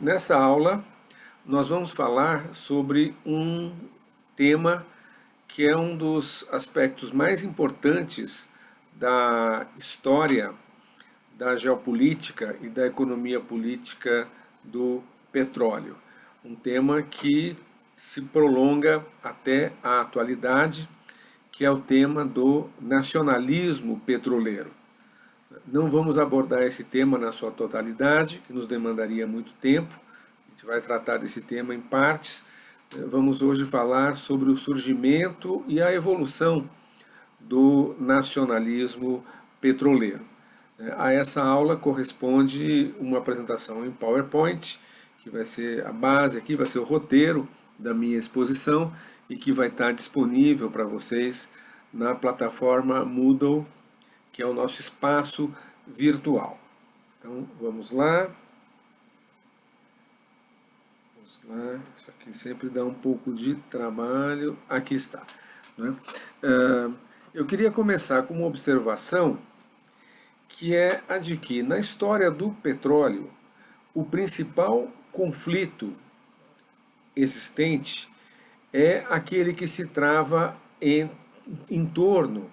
Nessa aula, nós vamos falar sobre um tema que é um dos aspectos mais importantes da história da geopolítica e da economia política do petróleo. Um tema que se prolonga até a atualidade, que é o tema do nacionalismo petroleiro. Não vamos abordar esse tema na sua totalidade, que nos demandaria muito tempo. A gente vai tratar desse tema em partes. Vamos hoje falar sobre o surgimento e a evolução do nacionalismo petroleiro. A essa aula corresponde uma apresentação em PowerPoint, que vai ser a base aqui, vai ser o roteiro da minha exposição e que vai estar disponível para vocês na plataforma Moodle, que é o nosso espaço virtual. Então, vamos lá. Isso aqui sempre dá um pouco de trabalho. Aqui está. Eu queria começar com uma observação, que é a de que, na história do petróleo, o principal conflito existente é aquele que se trava em torno,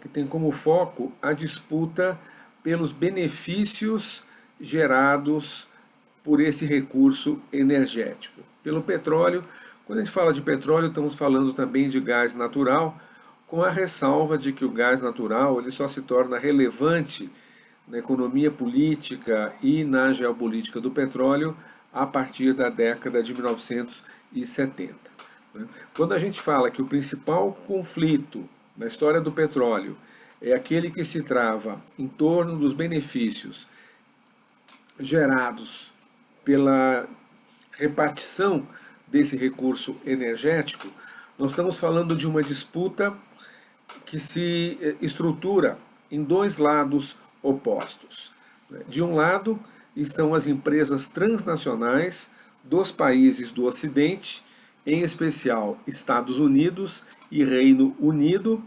que tem como foco a disputa pelos benefícios gerados por esse recurso energético. Pelo petróleo, quando a gente fala de petróleo, estamos falando também de gás natural, com a ressalva de que o gás natural ele só se torna relevante na economia política e na geopolítica do petróleo a partir da década de 1970. Quando a gente fala que o principal conflito na história do petróleo é aquele que se trava em torno dos benefícios gerados pela repartição desse recurso energético, nós estamos falando de uma disputa que se estrutura em dois lados opostos. De um lado estão as empresas transnacionais dos países do Ocidente, em especial Estados Unidos e Reino Unido,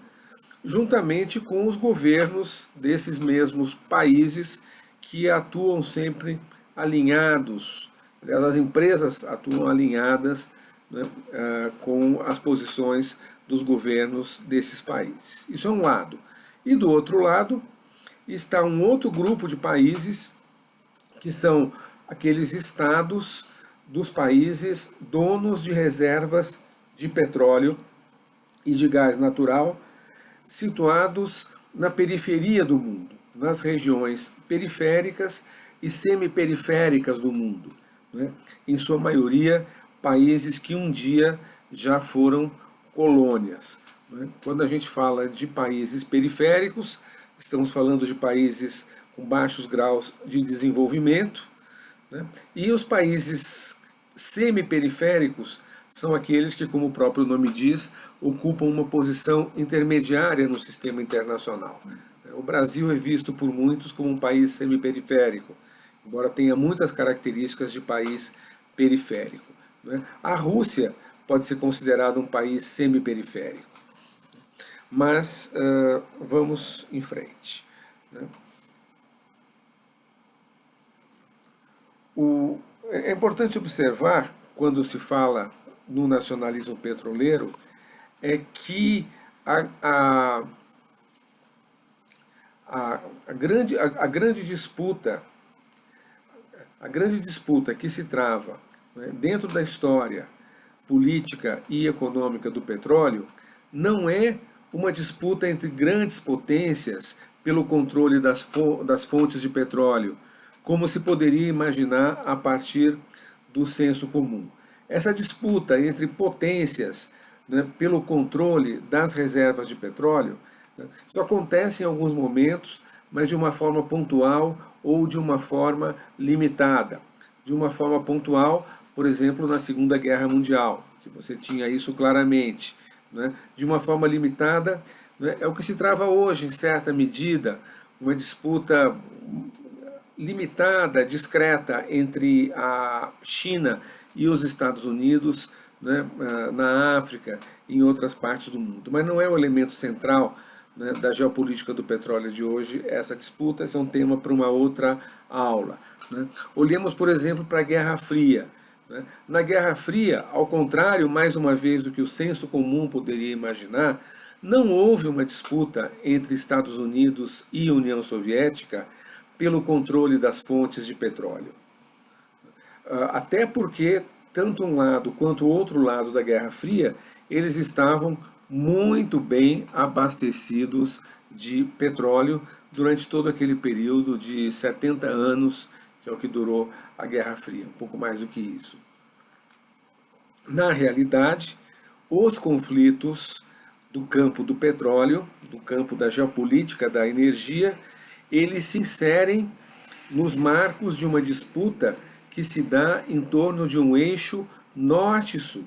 juntamente com os governos desses mesmos países que atuam sempre alinhados, as empresas atuam alinhadas, com as posições dos governos desses países. Isso é um lado. E do outro lado está um outro grupo de países, que são aqueles estados dos países donos de reservas de petróleo e de gás natural, situados na periferia do mundo, nas regiões periféricas e semiperiféricas do mundo, em sua maioria países que um dia já foram colônias. Quando a gente fala de países periféricos, estamos falando de países com baixos graus de desenvolvimento, e os países semiperiféricos são aqueles que, como o próprio nome diz, ocupam uma posição intermediária no sistema internacional. O Brasil é visto por muitos como um país semiperiférico, embora tenha muitas características de país periférico. A Rússia pode ser considerada um país semiperiférico. Mas vamos em frente. É importante observar, quando se fala no nacionalismo petroleiro, é que a grande disputa que se trava, dentro da história política e econômica do petróleo não é uma disputa entre grandes potências pelo controle das fontes de petróleo, como se poderia imaginar a partir do senso comum. Essa disputa entre potências, pelo controle das reservas de petróleo, isso acontece em alguns momentos, mas de uma forma pontual ou de uma forma limitada. De uma forma pontual, por exemplo, na Segunda Guerra Mundial, que você tinha isso claramente. De uma forma limitada, é o que se trava hoje, em certa medida, uma disputa limitada, discreta, entre a China e os Estados Unidos, na África e em outras partes do mundo. Mas não é o elemento central da geopolítica do petróleo de hoje, essa disputa. Esse é um tema para uma outra aula. né? Olhemos, por exemplo, para a Guerra Fria. Né? Na Guerra Fria, ao contrário, mais uma vez, do que o senso comum poderia imaginar, não houve uma disputa entre Estados Unidos e União Soviética pelo controle das fontes de petróleo. Até porque, tanto um lado quanto o outro lado da Guerra Fria, eles estavam muito bem abastecidos de petróleo durante todo aquele período de 70 anos, que é o que durou a Guerra Fria, um pouco mais do que isso. Na realidade, os conflitos do campo do petróleo, do campo da geopolítica da energia, eles se inserem nos marcos de uma disputa que se dá em torno de um eixo norte-sul.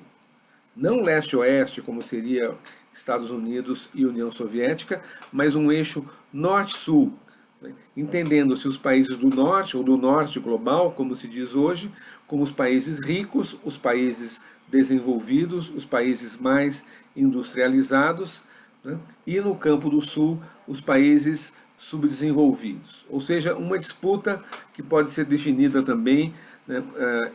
Não leste-oeste, como seria Estados Unidos e União Soviética, mas um eixo norte-sul, entendendo-se os países do norte, ou do norte global, como se diz hoje, como os países ricos, os países desenvolvidos, os países mais industrializados, né? E no campo do sul, os países subdesenvolvidos. Ou seja, uma disputa que pode ser definida também, né,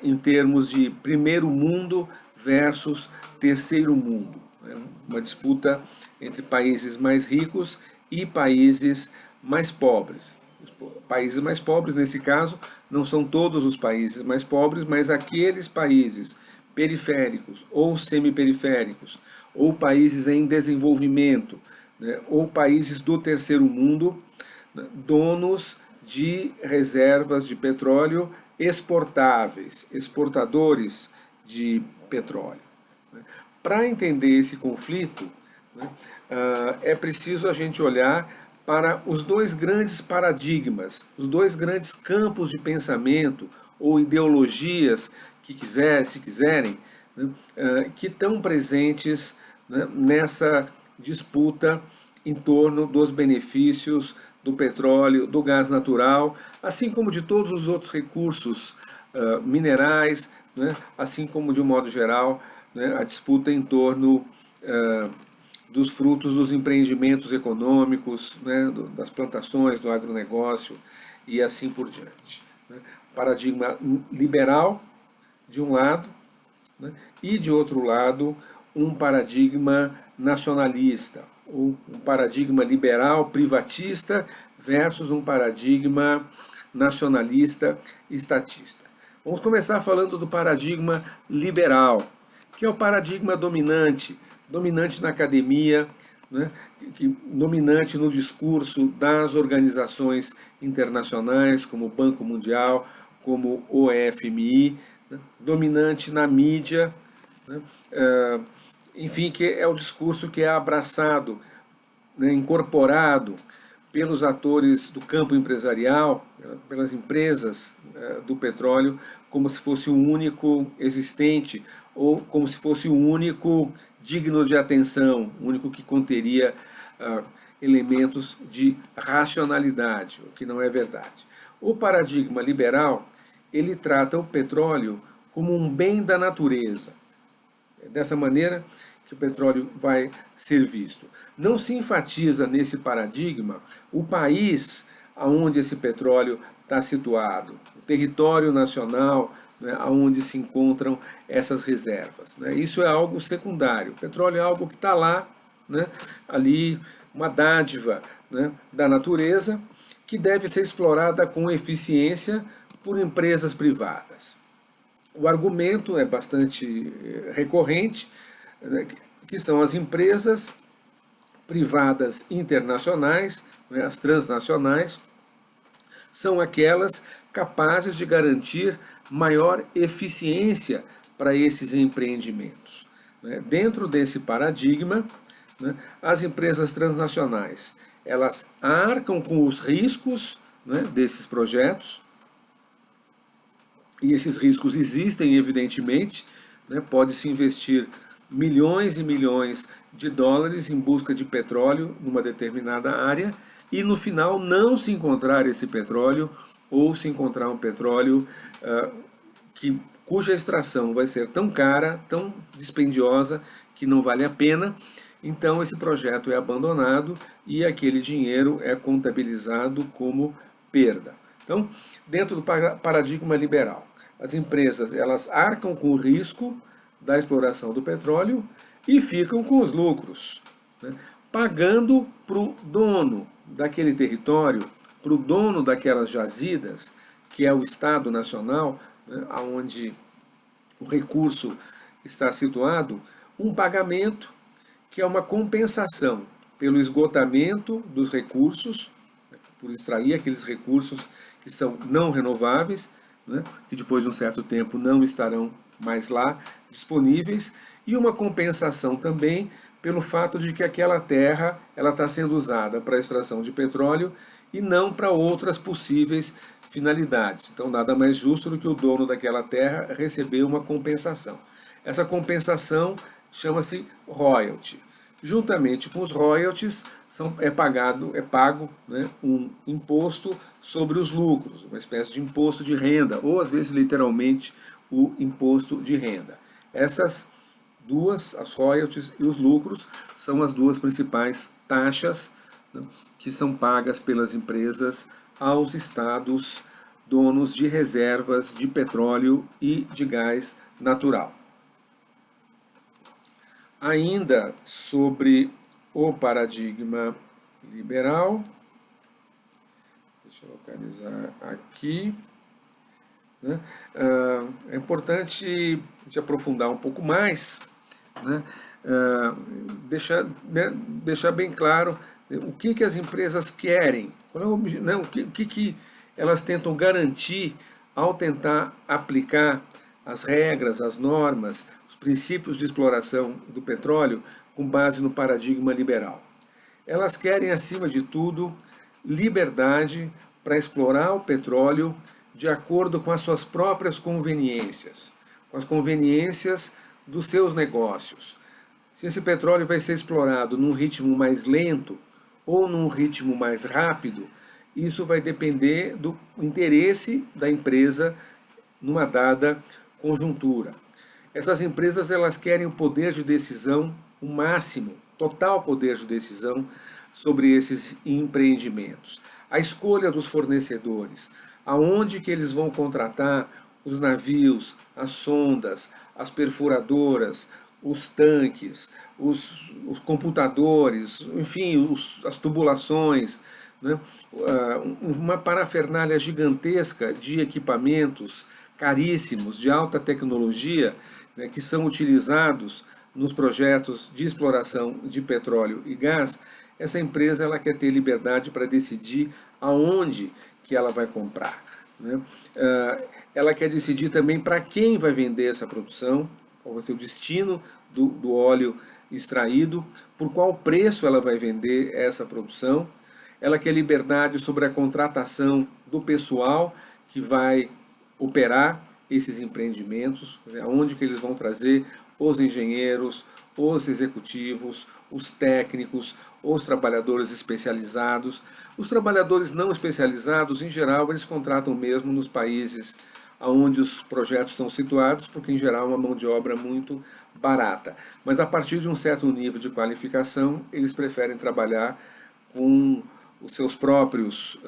em termos de primeiro mundo versus terceiro mundo. Né? Uma disputa entre países mais ricos e países mais pobres. Os países mais pobres, nesse caso, não são todos os países mais pobres, mas aqueles países periféricos ou semiperiféricos, ou países em desenvolvimento, né, ou países do terceiro mundo, né, donos de reservas de petróleo exportáveis, exportadores de petróleo. Para entender esse conflito, né, é preciso a gente olhar para os dois grandes paradigmas, os dois grandes campos de pensamento ou ideologias, se quiserem, né, que estão presentes, né, nessa disputa em torno dos benefícios do petróleo, do gás natural, assim como de todos os outros recursos minerais, né, assim como, de um modo geral, né, a disputa em torno dos frutos dos empreendimentos econômicos, né, das plantações, do agronegócio e assim por diante. Né. Paradigma liberal, de um lado, né, e, de outro lado, um paradigma nacionalista, ou um paradigma liberal privatista versus um paradigma nacionalista estatista. Vamos começar falando do paradigma liberal, que é o paradigma dominante na academia, né, dominante no discurso das organizações internacionais, como o Banco Mundial, como o FMI, né, dominante na mídia, né, enfim, que é o discurso que é abraçado, né, incorporado pelos atores do campo empresarial, pelas empresas do petróleo, como se fosse o único existente, ou como se fosse o único digno de atenção, o único que conteria elementos de racionalidade, o que não é verdade. O paradigma liberal, ele trata o petróleo como um bem da natureza. É dessa maneira que o petróleo vai ser visto. Não se enfatiza nesse paradigma o país onde esse petróleo está situado, o território nacional, né, onde se encontram essas reservas. Né. Isso é algo secundário. O petróleo é algo que está lá, né, ali, uma dádiva, né, da natureza, que deve ser explorada com eficiência por empresas privadas. O argumento é bastante recorrente, né, que são as empresas privadas internacionais, né, as transnacionais, são aquelas capazes de garantir maior eficiência para esses empreendimentos. Né. Dentro desse paradigma, né, as empresas transnacionais, elas arcam com os riscos, né, desses projetos, e esses riscos existem, evidentemente, né, pode-se investir milhões e milhões de dólares em busca de petróleo numa determinada área e no final não se encontrar esse petróleo, ou se encontrar um petróleo cuja extração vai ser tão cara, tão dispendiosa, que não vale a pena. Então esse projeto é abandonado e aquele dinheiro é contabilizado como perda. Então, dentro do paradigma liberal, as empresas elas arcam com o risco da exploração do petróleo e ficam com os lucros, né? Pagando para o dono daquele território, para o dono daquelas jazidas, que é o Estado Nacional, né, onde o recurso está situado, um pagamento que é uma compensação pelo esgotamento dos recursos, por extrair aqueles recursos que são não renováveis, né, que depois de um certo tempo não estarão mais lá disponíveis, e uma compensação também pelo fato de que aquela terra ela está sendo usada para a extração de petróleo e não para outras possíveis finalidades. Então nada mais justo do que o dono daquela terra receber uma compensação. Essa compensação chama-se royalty. Juntamente com os royalties é pago, né, um imposto sobre os lucros, uma espécie de imposto de renda, ou às vezes literalmente o imposto de renda. Essas duas, as royalties e os lucros, são as duas principais taxas, né, que são pagas pelas empresas aos estados donos de reservas de petróleo e de gás natural. Ainda sobre o paradigma liberal, deixa eu localizar aqui, né? É importante de aprofundar um pouco mais, né? Deixar bem claro o que as empresas querem, o que elas tentam garantir ao tentar aplicar as regras, as normas, os princípios de exploração do petróleo com base no paradigma liberal. Elas querem, acima de tudo, liberdade para explorar o petróleo de acordo com as suas próprias conveniências, com as conveniências dos seus negócios. Se esse petróleo vai ser explorado num ritmo mais lento ou num ritmo mais rápido, isso vai depender do interesse da empresa numa dada conjuntura. Essas empresas elas querem o poder de decisão, o máximo, total poder de decisão sobre esses empreendimentos. A escolha dos fornecedores, aonde que eles vão contratar os navios, as sondas, as perfuradoras, os tanques, os computadores, enfim, as tubulações, né? Uma parafernália gigantesca de equipamentos caríssimos, de alta tecnologia, né, que são utilizados nos projetos de exploração de petróleo e gás. Essa empresa ela quer ter liberdade para decidir aonde que ela vai comprar, né? Ela quer decidir também para quem vai vender essa produção, qual vai ser o destino do óleo extraído, por qual preço ela vai vender essa produção. Ela quer liberdade sobre a contratação do pessoal que vai operar esses empreendimentos, aonde que eles vão trazer os engenheiros, os executivos, os técnicos, os trabalhadores especializados. Os trabalhadores não especializados, em geral, eles contratam mesmo nos países onde os projetos estão situados, porque em geral é uma mão de obra muito barata. Mas a partir de um certo nível de qualificação, eles preferem trabalhar com os seus próprios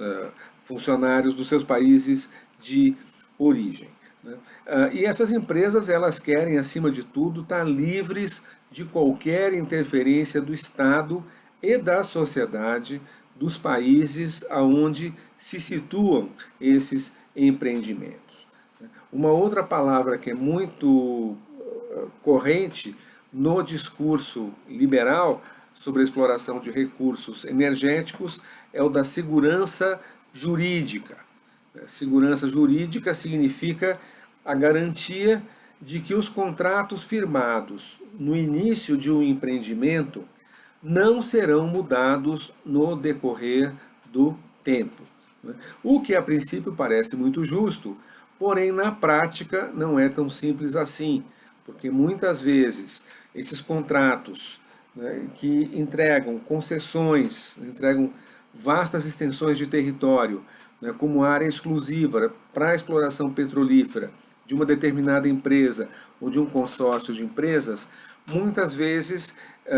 funcionários dos seus países de origem, né? E essas empresas elas querem, acima de tudo, estar livres de qualquer interferência do Estado e da sociedade dos países aonde se situam esses empreendimentos. Uma outra palavra que é muito corrente no discurso liberal sobre a exploração de recursos energéticos é o da segurança jurídica. Segurança jurídica significa a garantia de que os contratos firmados no início de um empreendimento não serão mudados no decorrer do tempo. O que a princípio parece muito justo, porém na prática não é tão simples assim, porque muitas vezes esses contratos, né, que entregam concessões, entregam vastas extensões de território, né, como área exclusiva para a exploração petrolífera de uma determinada empresa ou de um consórcio de empresas, muitas vezes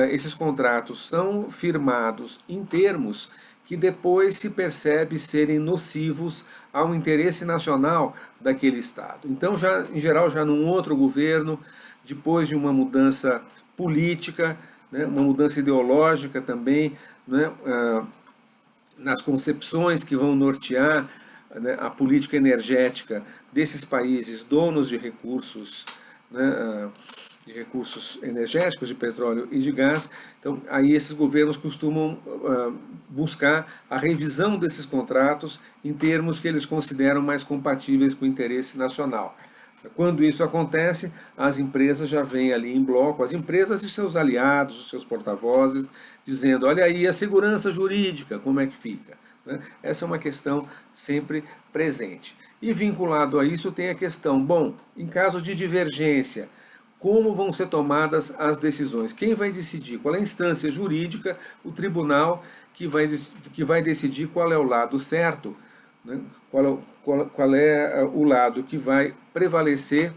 esses contratos são firmados em termos que depois se percebe serem nocivos ao interesse nacional daquele Estado. Então, já, em geral, já num outro governo, depois de uma mudança política, né, uma mudança ideológica também, né, nas concepções que vão nortear, né, a política energética desses países donos de recursos energéticos, de petróleo e de gás. Então, aí esses governos costumam buscar a revisão desses contratos em termos que eles consideram mais compatíveis com o interesse nacional. Quando isso acontece, as empresas já vêm ali em bloco, as empresas e seus aliados, os seus porta-vozes, dizendo, olha aí a segurança jurídica, como é que fica? Essa é uma questão sempre presente. E vinculado a isso tem a questão, bom, em caso de divergência, como vão ser tomadas as decisões? Quem vai decidir? Qual é a instância jurídica, o tribunal que vai decidir qual é o lado certo, né? Qual é o lado que vai prevalecer,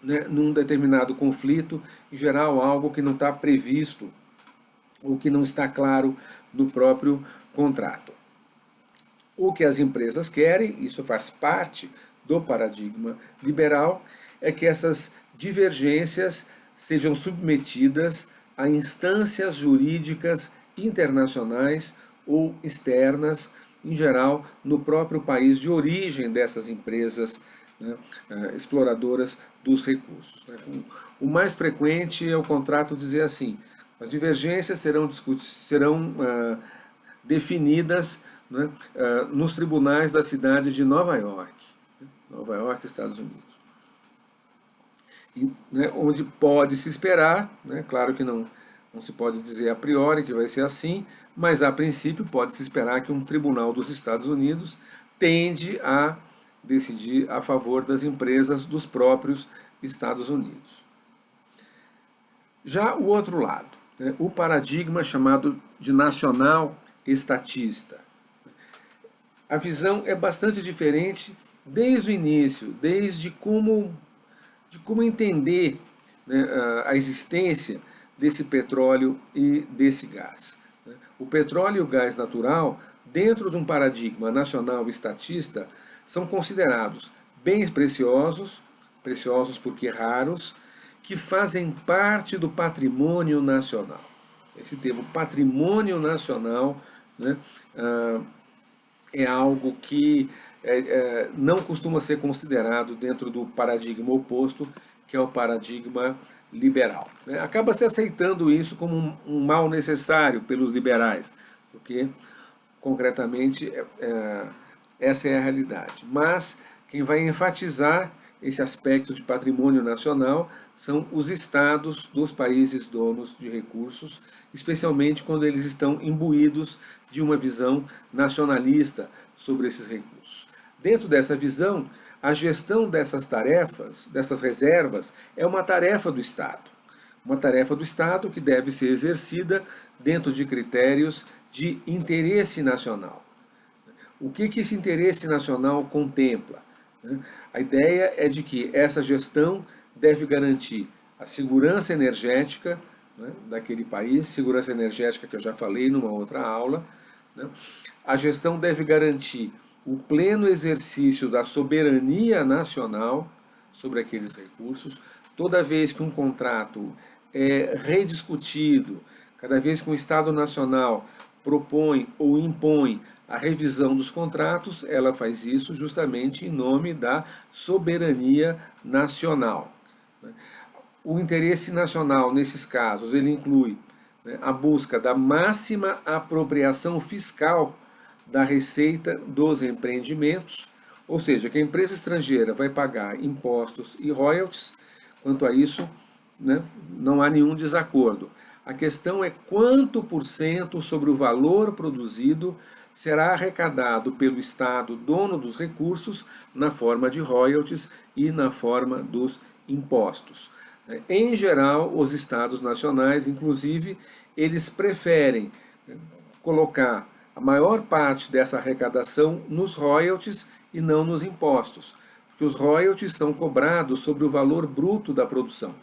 né, num determinado conflito, em geral algo que não está previsto ou que não está claro no próprio contrato. O que as empresas querem, isso faz parte do paradigma liberal, é que essas divergências sejam submetidas a instâncias jurídicas internacionais ou externas, em geral, no próprio país de origem dessas empresas, né, exploradoras dos recursos. Né. O mais frequente é o contrato dizer assim, as divergências serão definidas, né, nos tribunais da cidade de Nova York, Estados Unidos. E, né, onde pode se esperar, né, claro que não se pode dizer a priori que vai ser assim, mas a princípio pode se esperar que um tribunal dos Estados Unidos tende a decidir a favor das empresas dos próprios Estados Unidos. Já o outro lado, né, o paradigma chamado de nacional estatista. A visão é bastante diferente desde o início, desde como entender, né, a existência desse petróleo e desse gás. O petróleo e o gás natural, dentro de um paradigma nacional estatista, são considerados bens preciosos, preciosos porque raros, que fazem parte do patrimônio nacional. Esse termo patrimônio nacional, né, é algo que não costuma ser considerado dentro do paradigma oposto, que é o paradigma liberal. Acaba se aceitando isso como um mal necessário pelos liberais, porque, concretamente, essa é a realidade. Mas quem vai enfatizar esse aspecto de patrimônio nacional são os estados dos países donos de recursos, especialmente quando eles estão imbuídos de uma visão nacionalista sobre esses recursos. Dentro dessa visão, a gestão dessas tarefas, dessas reservas, é uma tarefa do Estado. Uma tarefa do Estado que deve ser exercida dentro de critérios de interesse nacional. O que esse interesse nacional contempla? A ideia é de que essa gestão deve garantir a segurança energética, né, daquele país, segurança energética que eu já falei numa outra aula. Né. A gestão deve garantir o pleno exercício da soberania nacional sobre aqueles recursos. Toda vez que um contrato é rediscutido, cada vez que um Estado nacional propõe ou impõe a revisão dos contratos, ela faz isso justamente em nome da soberania nacional. O interesse nacional, nesses casos, ele inclui, né, a busca da máxima apropriação fiscal da receita dos empreendimentos, ou seja, que a empresa estrangeira vai pagar impostos e royalties. Quanto a isso, né, não há nenhum desacordo. A questão é quanto por cento sobre o valor produzido será arrecadado pelo Estado dono dos recursos na forma de royalties e na forma dos impostos. Em geral, os Estados nacionais, inclusive, eles preferem colocar a maior parte dessa arrecadação nos royalties e não nos impostos, porque os royalties são cobrados sobre o valor bruto da produção.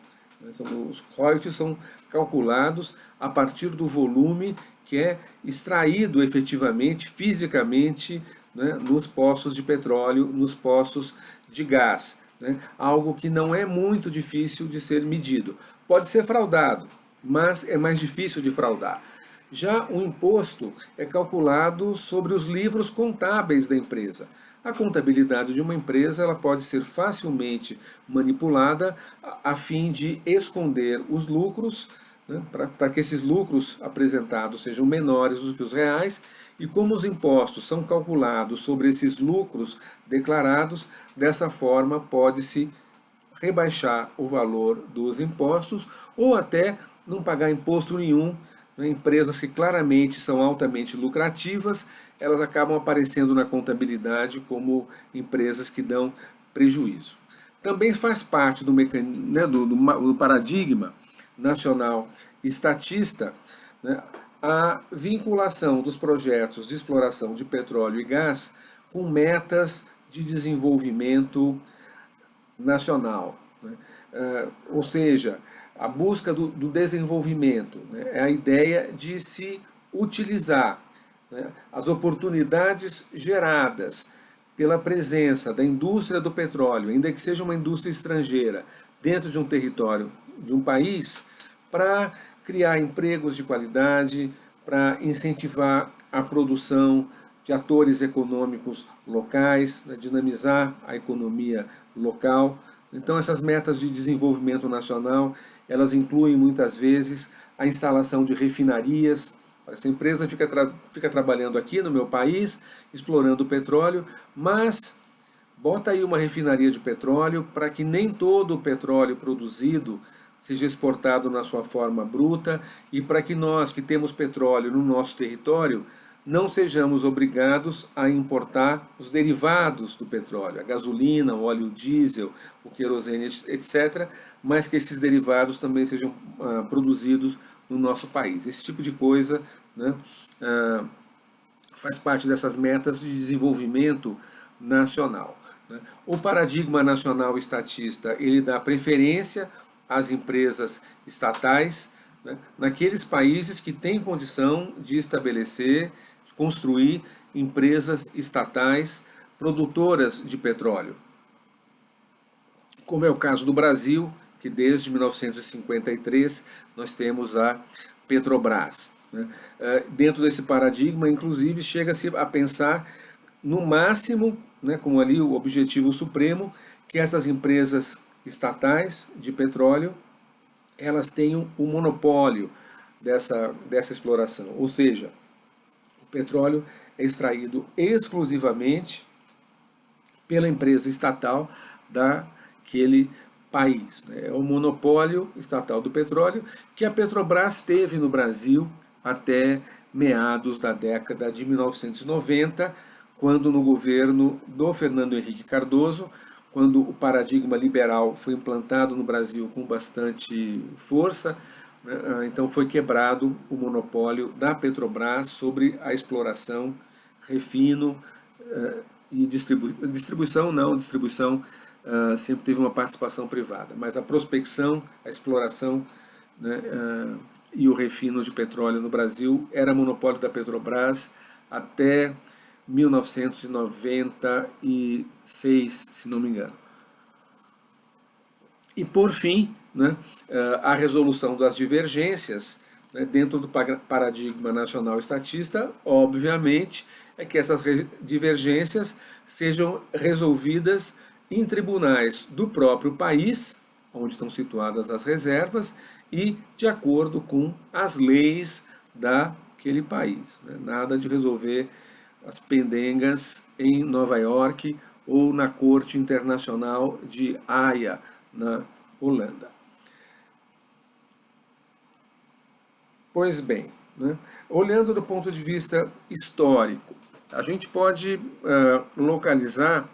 Os royalties são calculados a partir do volume que é extraído efetivamente, fisicamente, né, nos poços de petróleo, nos poços de gás. Né, algo que não é muito difícil de ser medido. Pode ser fraudado, mas é mais difícil de fraudar. Já o imposto é calculado sobre os livros contábeis da empresa. A contabilidade de uma empresa ela pode ser facilmente manipulada a fim de esconder os lucros, né, para que esses lucros apresentados sejam menores do que os reais, e como os impostos são calculados sobre esses lucros declarados, dessa forma pode-se rebaixar o valor dos impostos ou até não pagar imposto nenhum. Empresas que claramente são altamente lucrativas, elas acabam aparecendo na contabilidade como empresas que dão prejuízo. Também faz parte do, né, do paradigma nacional estatista, né, a vinculação dos projetos de exploração de petróleo e gás com metas de desenvolvimento nacional. Né? Ou seja, a busca do desenvolvimento, né? É a ideia de se utilizar, né, as oportunidades geradas pela presença da indústria do petróleo, ainda que seja uma indústria estrangeira, dentro de um território de um país, para criar empregos de qualidade, para incentivar a produção de atores econômicos locais, né, dinamizar a economia local. Então essas metas de desenvolvimento nacional, elas incluem muitas vezes a instalação de refinarias. Essa empresa fica trabalhando aqui no meu país, explorando o petróleo, mas bota aí uma refinaria de petróleo para que nem todo o petróleo produzido seja exportado na sua forma bruta e para que nós que temos petróleo no nosso território não sejamos obrigados a importar os derivados do petróleo, a gasolina, o óleo diesel, o querosene, etc., mas que esses derivados também sejam produzidos no nosso país. Esse tipo de coisa, né, faz parte dessas metas de desenvolvimento nacional. Né. O paradigma nacional estatista, ele dá preferência às empresas estatais, né, naqueles países que têm condição de estabelecer, construir empresas estatais produtoras de petróleo. Como é o caso do Brasil, que desde 1953 nós temos a Petrobras. Dentro desse paradigma, inclusive, chega-se a pensar no máximo, né, como ali o objetivo supremo, que essas empresas estatais de petróleo elas tenham o monopólio dessa exploração, ou seja, o petróleo é extraído exclusivamente pela empresa estatal daquele país. É o monopólio estatal do petróleo que a Petrobras teve no Brasil até meados da década de 1990, quando no governo do Fernando Henrique Cardoso, quando o paradigma liberal foi implantado no Brasil com bastante força, então foi quebrado o monopólio da Petrobras sobre a exploração, refino e distribuição sempre teve uma participação privada, mas a prospecção, a exploração, né, e o refino de petróleo no Brasil era monopólio da Petrobras até 1996, se não me engano. E por fim, né, a resolução das divergências, né, dentro do paradigma nacional estatista, obviamente, é que essas divergências sejam resolvidas em tribunais do próprio país, onde estão situadas as reservas, e de acordo com as leis daquele país. Né? Nada de resolver as pendengas em Nova York ou na Corte Internacional de Haia, na Holanda. Pois bem, né, olhando do ponto de vista histórico, a gente pode localizar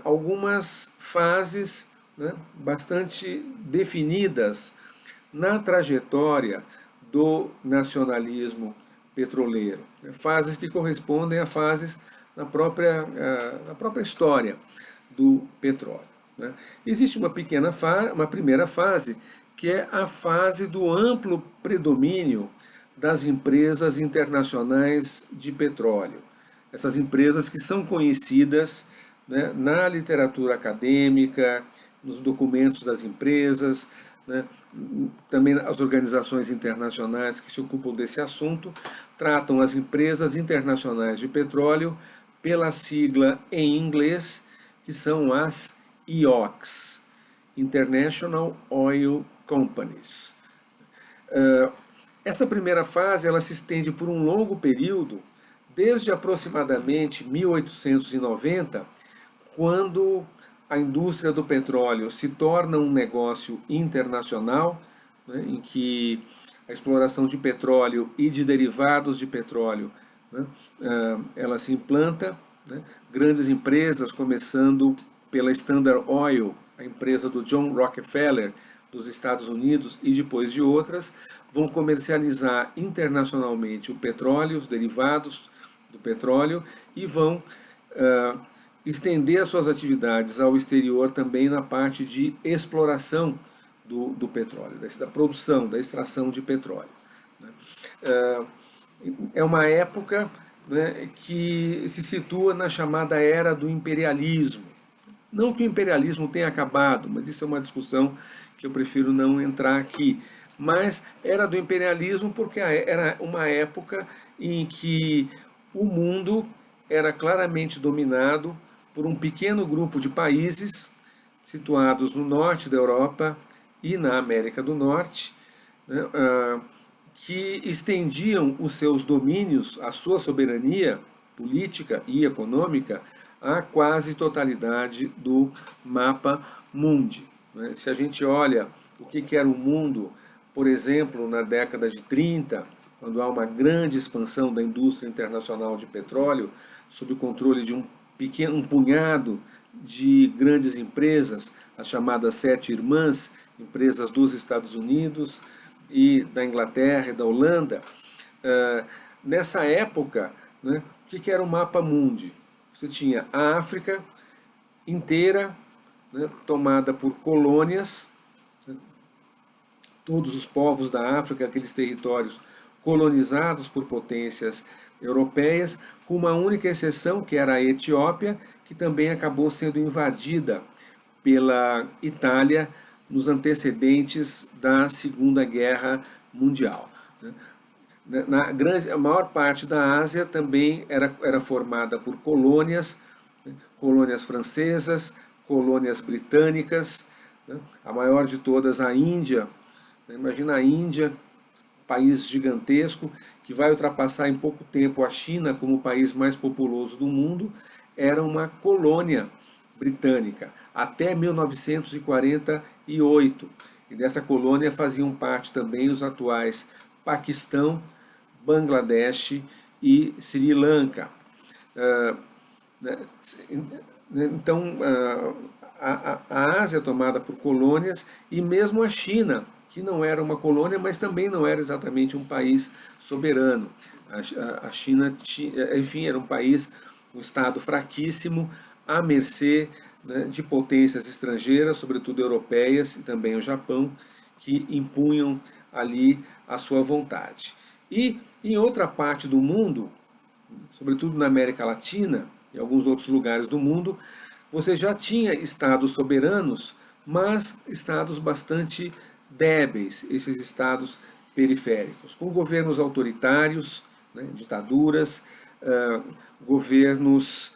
algumas fases, né, bastante definidas na trajetória do nacionalismo petroleiro, né, fases que correspondem a fases na própria história do petróleo. né? Existe uma primeira fase, que é a fase do amplo predomínio das empresas internacionais de petróleo. Essas empresas que são conhecidas, né, na literatura acadêmica, nos documentos das empresas, né, também as organizações internacionais que se ocupam desse assunto, tratam as empresas internacionais de petróleo pela sigla em inglês, que são as IOCs, International Oil Companies. Essa primeira fase ela se estende por um longo período, desde aproximadamente 1890, quando a indústria do petróleo se torna um negócio internacional, né, em que a exploração de petróleo e de derivados de petróleo, né, ela se implanta, né, grandes empresas, começando pela Standard Oil, a empresa do John Rockefeller, dos Estados Unidos, e depois de outras, vão comercializar internacionalmente o petróleo, os derivados do petróleo, e vão estender as suas atividades ao exterior também na parte de exploração do petróleo, da produção, da extração de petróleo. É uma época, né, que se situa na chamada era do imperialismo. Não que o imperialismo tenha acabado, mas isso é uma discussão que eu prefiro não entrar aqui. Mas era do imperialismo porque era uma época em que o mundo era claramente dominado por um pequeno grupo de países situados no norte da Europa e na América do Norte, né, que estendiam os seus domínios, a sua soberania política e econômica, a quase totalidade do mapa mundi. Se a gente olha o que era o mundo, por exemplo, na década de 30, quando há uma grande expansão da indústria internacional de petróleo, sob o controle de um punhado de grandes empresas, as chamadas Sete Irmãs, empresas dos Estados Unidos e da Inglaterra e da Holanda. Nessa época, né, o que era o mapa mundi? Você tinha a África inteira, né, tomada por colônias, né, todos os povos da África, aqueles territórios colonizados por potências europeias, com uma única exceção, que era a Etiópia, que também acabou sendo invadida pela Itália nos antecedentes da Segunda Guerra Mundial. A maior parte da Ásia também era formada por colônias, né, colônias francesas, colônias britânicas, né, a maior de todas a Índia. Imagina a Índia, país gigantesco, que vai ultrapassar em pouco tempo a China como o país mais populoso do mundo, era uma colônia britânica, até 1948. E dessa colônia faziam parte também os atuais Paquistão, Bangladesh e Sri Lanka. Então, a Ásia é tomada por colônias, e mesmo a China, que não era uma colônia, mas também não era exatamente um país soberano. A China, enfim, era um país, um estado fraquíssimo, à mercê, né, de potências estrangeiras, sobretudo europeias, e também o Japão, que impunham ali a sua vontade. E em outra parte do mundo, sobretudo na América Latina e alguns outros lugares do mundo, você já tinha estados soberanos, mas estados bastante débeis, esses estados periféricos, com governos autoritários, né, ditaduras, governos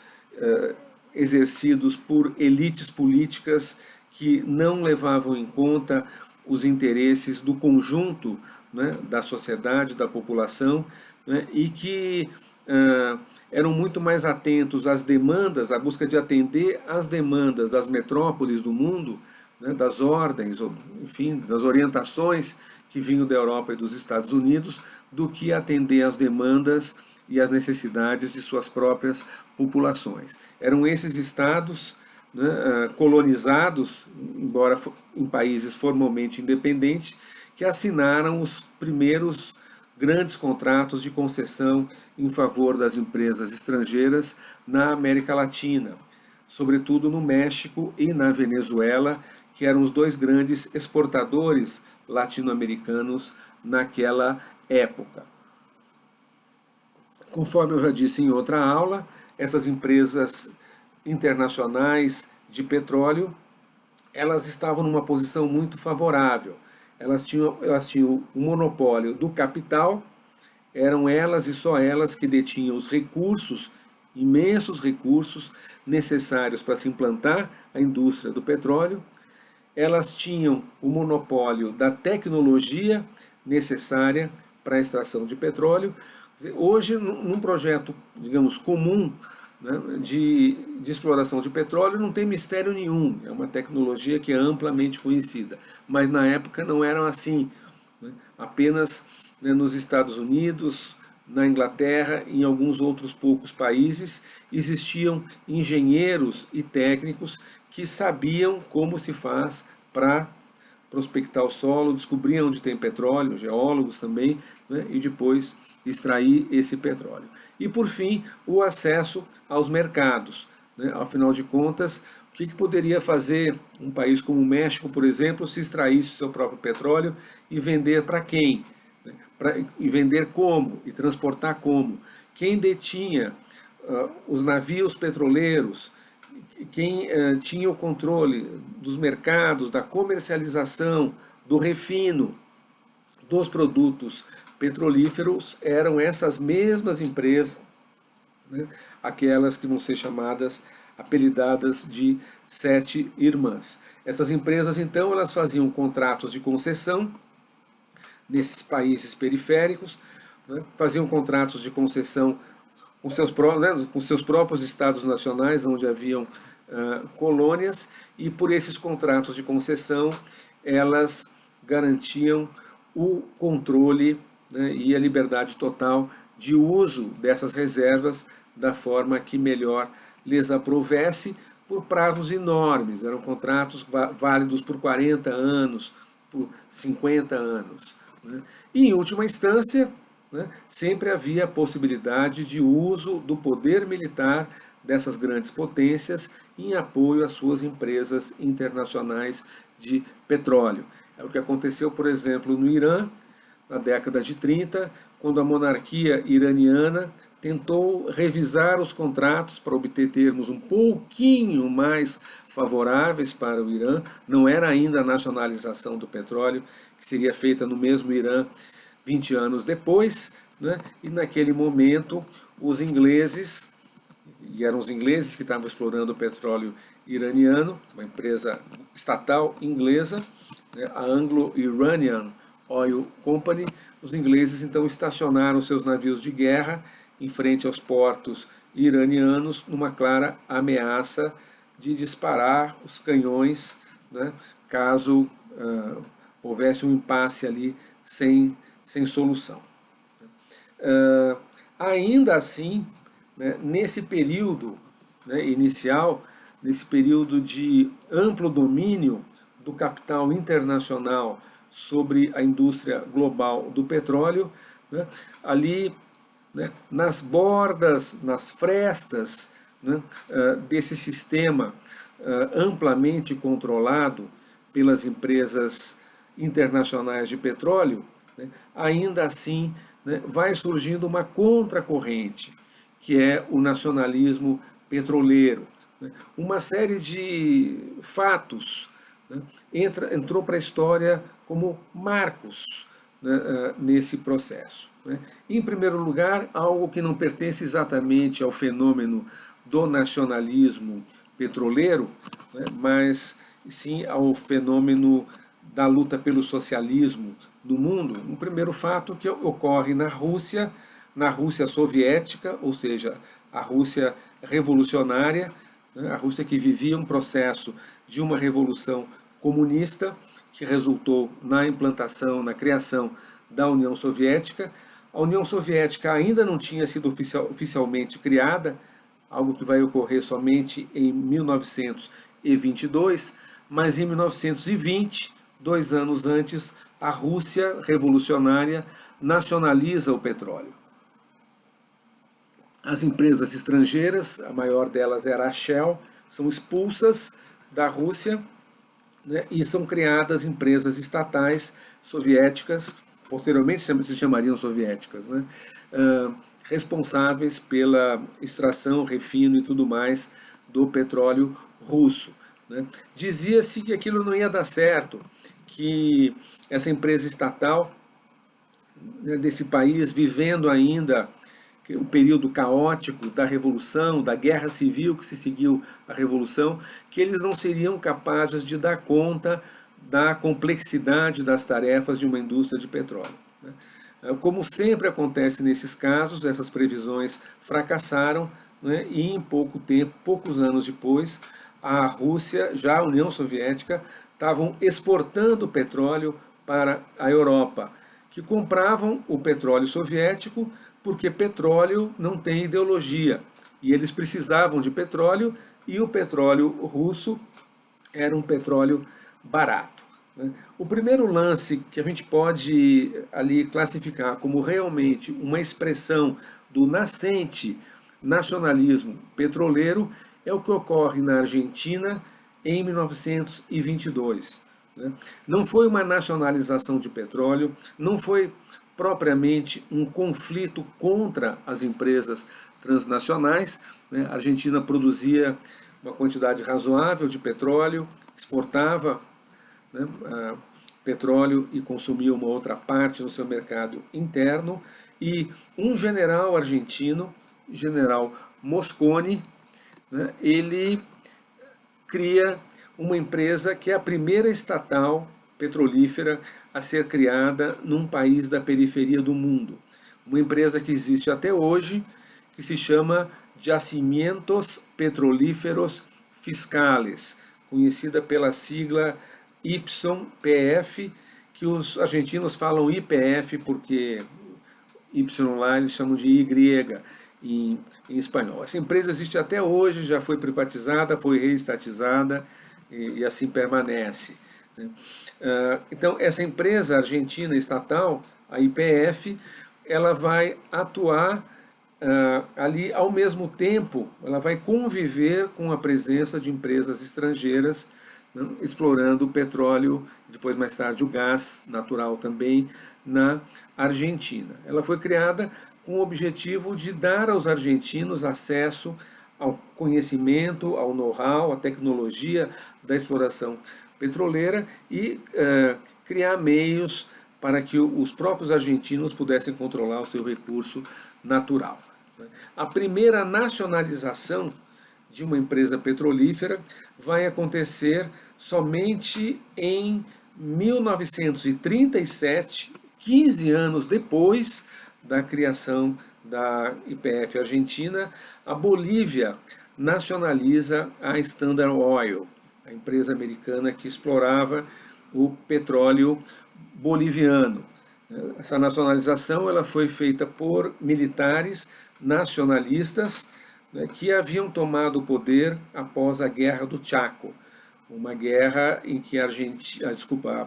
exercidos por elites políticas que não levavam em conta os interesses do conjunto, né, da sociedade, da população, né, e que eram muito mais atentos às demandas, à busca de atender às demandas das metrópoles do mundo, né, das ordens, enfim, das orientações que vinham da Europa e dos Estados Unidos, do que atender às demandas e às necessidades de suas próprias populações. Eram esses estados, né, colonizados, embora em países formalmente independentes, que assinaram os primeiros grandes contratos de concessão em favor das empresas estrangeiras na América Latina. sobretudo no México e na Venezuela, que eram os dois grandes exportadores latino-americanos naquela época. Conforme eu já disse em outra aula, essas empresas internacionais de petróleo, elas estavam numa posição muito favorável. Elas tinham o monopólio do capital, eram elas e só elas que detinham os recursos, imensos recursos necessários para se implantar a indústria do petróleo. Elas tinham o monopólio da tecnologia necessária para a extração de petróleo. Hoje, num projeto, digamos, comum, né, de exploração de petróleo, não tem mistério nenhum, é uma tecnologia que é amplamente conhecida, mas na época não era assim, né, apenas, né, nos Estados Unidos, na Inglaterra e em alguns outros poucos países existiam engenheiros e técnicos que sabiam como se faz para prospectar o solo, descobrir onde tem petróleo, geólogos também, né, e depois extrair esse petróleo. E por fim, o acesso aos mercados, né? Afinal de contas, o que poderia fazer um país como o México, por exemplo, se extraísse o seu próprio petróleo e vender para quem? Né? E vender como? E transportar como? Quem detinha os navios petroleiros? Quem tinha o controle dos mercados, da comercialização, do refino dos produtos petrolíferos eram essas mesmas empresas, né, aquelas que vão ser chamadas, apelidadas de sete irmãs. Essas empresas, então, elas faziam contratos de concessão nesses países periféricos, né, faziam contratos de concessão com seus próprios estados nacionais, onde haviam colônias, e por esses contratos de concessão elas garantiam o controle, né, e a liberdade total de uso dessas reservas da forma que melhor lhes aprovesse, por prazos enormes. Eram contratos válidos por 40 anos, por 50 anos. Né? E, em última instância, né, sempre havia a possibilidade de uso do poder militar dessas grandes potências em apoio às suas empresas internacionais de petróleo. É o que aconteceu, por exemplo, no Irã, na década de 30, quando a monarquia iraniana tentou revisar os contratos para obter termos um pouquinho mais favoráveis para o Irã. Não era ainda a nacionalização do petróleo, que seria feita no mesmo Irã 20 anos depois, né? E naquele momento os ingleses, e eram os ingleses que estavam explorando o petróleo iraniano, uma empresa estatal inglesa, né, a Anglo-Iranian Oil Company, os ingleses então estacionaram seus navios de guerra em frente aos portos iranianos, numa clara ameaça de disparar os canhões, né, caso houvesse um impasse ali sem solução. Ainda assim, né, nesse período, né, inicial, nesse período de amplo domínio do capital internacional sobre a indústria global do petróleo, né, ali, né, nas bordas, nas frestas, né, desse sistema amplamente controlado pelas empresas internacionais de petróleo, né, ainda assim, né, vai surgindo uma contracorrente, que é o nacionalismo petroleiro. Né. Uma série de fatos, né, entrou para a história como marcos, né, nesse processo. Né. Em primeiro lugar, algo que não pertence exatamente ao fenômeno do nacionalismo petroleiro, né, mas sim ao fenômeno da luta pelo socialismo no mundo. Um primeiro fato que ocorre na Rússia soviética, ou seja, a Rússia revolucionária, né, a Rússia que vivia um processo de uma revolução comunista, que resultou na implantação, na criação da União Soviética. A União Soviética ainda não tinha sido oficialmente criada, algo que vai ocorrer somente em 1922, mas em 1920, 2 anos antes, a Rússia revolucionária nacionaliza o petróleo. As empresas estrangeiras, a maior delas era a Shell, são expulsas da Rússia, né, e são criadas empresas estatais soviéticas, posteriormente se chamariam soviéticas, né, responsáveis pela extração, refino e tudo mais do petróleo russo. Né. Dizia-se que aquilo não ia dar certo, que essa empresa estatal, né, desse país, vivendo ainda o período caótico da Revolução, da guerra civil que se seguiu à Revolução, que eles não seriam capazes de dar conta da complexidade das tarefas de uma indústria de petróleo. Como sempre acontece nesses casos, essas previsões fracassaram, né, e em pouco tempo, poucos anos depois, a Rússia, já a União Soviética, estavam exportando petróleo para a Europa, que compravam o petróleo soviético porque petróleo não tem ideologia. E eles precisavam de petróleo e o petróleo russo era um petróleo barato. O primeiro lance que a gente pode ali classificar como realmente uma expressão do nascente nacionalismo petroleiro é o que ocorre na Argentina em 1922. Não foi uma nacionalização de petróleo, não foi propriamente um conflito contra as empresas transnacionais. A Argentina produzia uma quantidade razoável de petróleo, exportava, né, petróleo e consumia uma outra parte no seu mercado interno, e um general argentino, general Mosconi, né, ele cria uma empresa que é a primeira estatal petrolífera a ser criada num país da periferia do mundo. Uma empresa que existe até hoje, que se chama Yacimientos Petrolíferos Fiscales, conhecida pela sigla YPF, que os argentinos falam IPF porque Y lá eles chamam de Y em espanhol. Essa empresa existe até hoje, já foi privatizada, foi reestatizada e assim permanece. Então, essa empresa argentina estatal, a YPF, ela vai atuar ali ao mesmo tempo, ela vai conviver com a presença de empresas estrangeiras, né, explorando o petróleo, depois mais tarde o gás natural também na Argentina. Ela foi criada com o objetivo de dar aos argentinos acesso ao conhecimento, ao know-how, à tecnologia da exploração petroleira e criar meios para que os próprios argentinos pudessem controlar o seu recurso natural. A primeira nacionalização de uma empresa petrolífera vai acontecer somente em 1937, 15 anos depois da criação da YPF Argentina. A Bolívia nacionaliza a Standard Oil, a empresa americana que explorava o petróleo boliviano. Essa nacionalização ela foi feita por militares nacionalistas, né, que haviam tomado o poder após a Guerra do Chaco, uma guerra em que a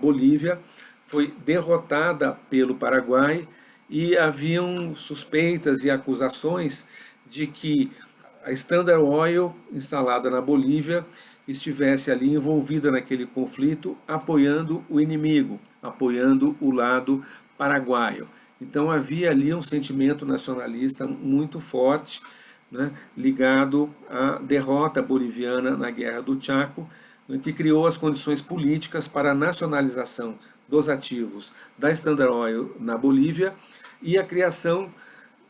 Bolívia foi derrotada pelo Paraguai, e haviam suspeitas e acusações de que a Standard Oil, instalada na Bolívia, estivesse ali envolvida naquele conflito, apoiando o inimigo, apoiando o lado paraguaio. Então havia ali um sentimento nacionalista muito forte, né, ligado à derrota boliviana na Guerra do Chaco, né, que criou as condições políticas para a nacionalização dos ativos da Standard Oil na Bolívia e a criação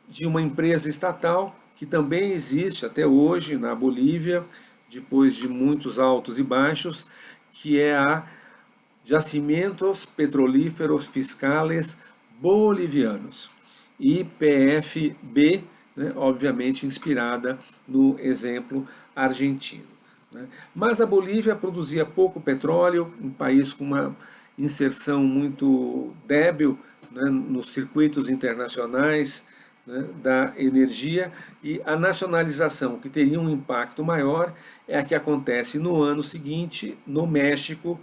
de uma empresa estatal que também existe até hoje na Bolívia, depois de muitos altos e baixos, que é a Yacimientos Petrolíferos Fiscales Bolivianos, YPFB, né, obviamente inspirada no exemplo argentino. Né. Mas a Bolívia produzia pouco petróleo, um país com uma inserção muito débil, né, nos circuitos internacionais, né, da energia, e a nacionalização, que teria um impacto maior, é a que acontece no ano seguinte, no México,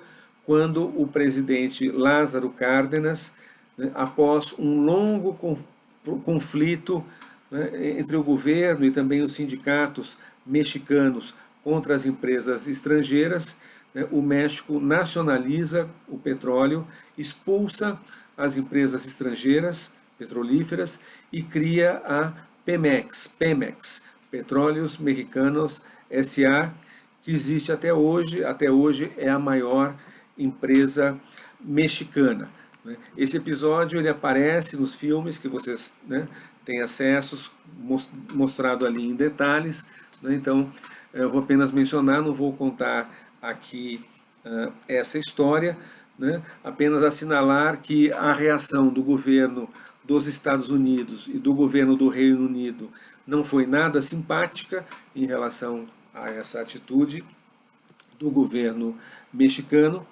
quando o presidente Lázaro Cárdenas, né, após um longo conflito, né, entre o governo e também os sindicatos mexicanos contra as empresas estrangeiras, né, o México nacionaliza o petróleo, expulsa as empresas estrangeiras petrolíferas e cria a Pemex, Petróleos Mexicanos S.A., que existe até hoje é a maior empresa mexicana. Esse episódio ele aparece nos filmes que vocês, né, têm acessos, mostrado ali em detalhes, né, então eu vou apenas mencionar, não vou contar aqui essa história, né, apenas assinalar que a reação do governo dos Estados Unidos e do governo do Reino Unido não foi nada simpática em relação a essa atitude do governo mexicano.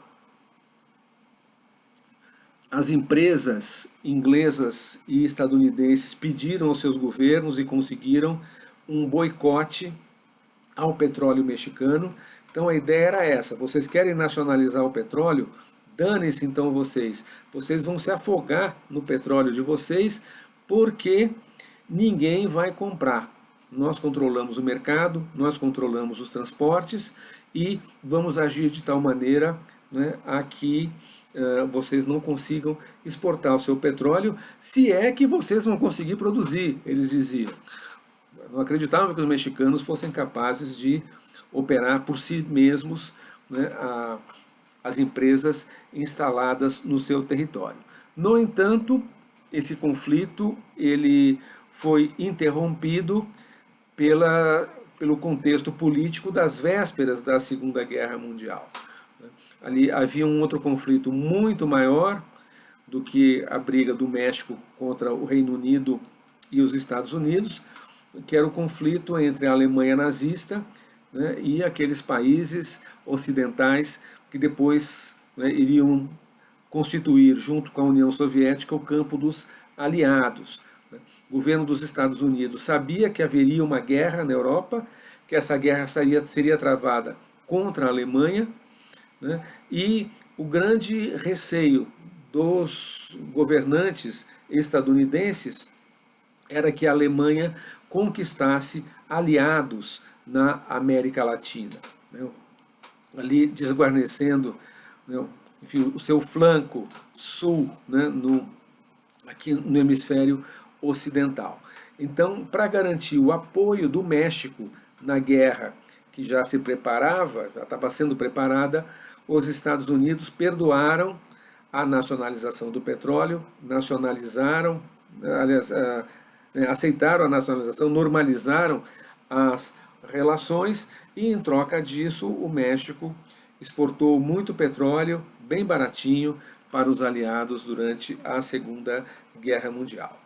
As empresas inglesas e estadunidenses pediram aos seus governos e conseguiram um boicote ao petróleo mexicano. Então a ideia era essa: vocês querem nacionalizar o petróleo? Dane-se então vocês vão se afogar no petróleo de vocês, porque ninguém vai comprar. Nós controlamos o mercado, nós controlamos os transportes e vamos agir de tal maneira, né, a que vocês não consigam exportar o seu petróleo, se é que vocês vão conseguir produzir, eles diziam. Não acreditavam que os mexicanos fossem capazes de operar por si mesmos, né, as empresas instaladas no seu território. No entanto, esse conflito foi interrompido pelo contexto político das vésperas da Segunda Guerra Mundial. Ali havia um outro conflito muito maior do que a briga do México contra o Reino Unido e os Estados Unidos, que era o conflito entre a Alemanha nazista, né, e aqueles países ocidentais que depois, né, iriam constituir, junto com a União Soviética, o campo dos aliados. O governo dos Estados Unidos sabia que haveria uma guerra na Europa, que essa guerra seria travada contra a Alemanha, né, e o grande receio dos governantes estadunidenses era que a Alemanha conquistasse aliados na América Latina, né, ali desguarnecendo, né, enfim, o seu flanco sul, né, aqui no hemisfério ocidental. Então, para garantir o apoio do México na guerra que já se preparava, já estava sendo preparada, os Estados Unidos perdoaram a nacionalização do petróleo, nacionalizaram, aliás, aceitaram a nacionalização, normalizaram as relações e, em troca disso, o México exportou muito petróleo, bem baratinho, para os aliados durante a Segunda Guerra Mundial.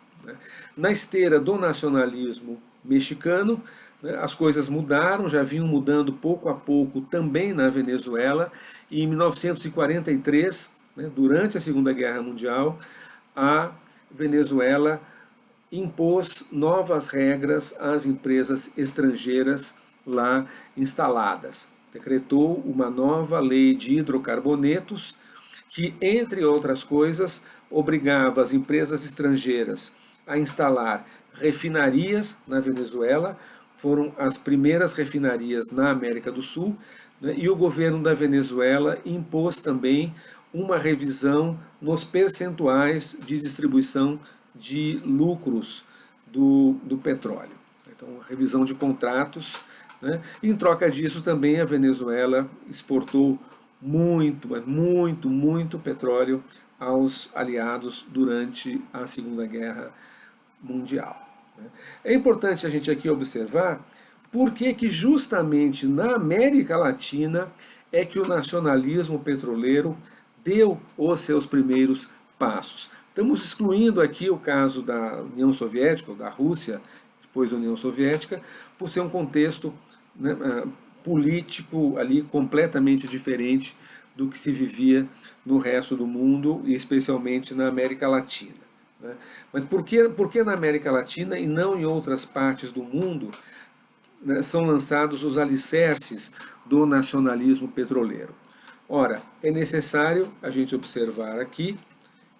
Na esteira do nacionalismo mexicano, as coisas mudaram, já vinham mudando pouco a pouco também na Venezuela, e em 1943, durante a Segunda Guerra Mundial, a Venezuela impôs novas regras às empresas estrangeiras lá instaladas. Decretou uma nova lei de hidrocarbonetos que, entre outras coisas, obrigava as empresas estrangeiras a instalar refinarias na Venezuela. Foram as primeiras refinarias na América do Sul, né, e o governo da Venezuela impôs também uma revisão nos percentuais de distribuição de lucros do petróleo. Então, revisão de contratos, né? Em troca disso também a Venezuela exportou muito petróleo aos aliados durante a Segunda Guerra Mundial. É importante a gente aqui observar por que justamente na América Latina é que o nacionalismo petroleiro deu os seus primeiros passos. Estamos excluindo aqui o caso da União Soviética, ou da Rússia, depois da União Soviética, por ser um contexto, né, político ali completamente diferente do que se vivia no resto do mundo, e especialmente na América Latina. Mas por que na América Latina e não em outras partes do mundo, né, são lançados os alicerces do nacionalismo petroleiro? Ora, é necessário a gente observar aqui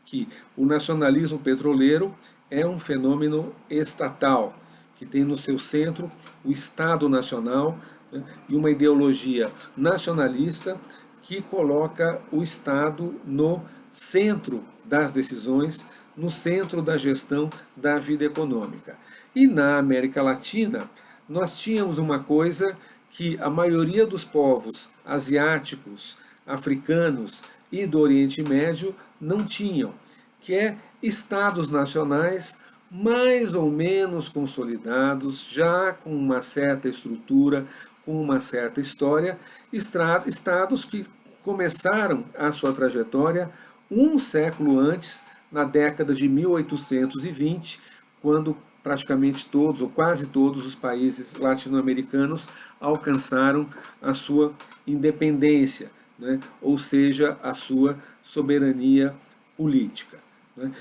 que o nacionalismo petroleiro é um fenômeno estatal, que tem no seu centro o Estado Nacional, né, e uma ideologia nacionalista que coloca o Estado no centro das decisões, no centro da gestão da vida econômica. E na América Latina, nós tínhamos uma coisa que a maioria dos povos asiáticos, africanos e do Oriente Médio não tinham, que é estados nacionais mais ou menos consolidados, já com uma certa estrutura, com uma certa história, estados que começaram a sua trajetória um século antes, na década de 1820, quando praticamente todos ou quase todos os países latino-americanos alcançaram a sua independência, né? Ou seja, a sua soberania política, né?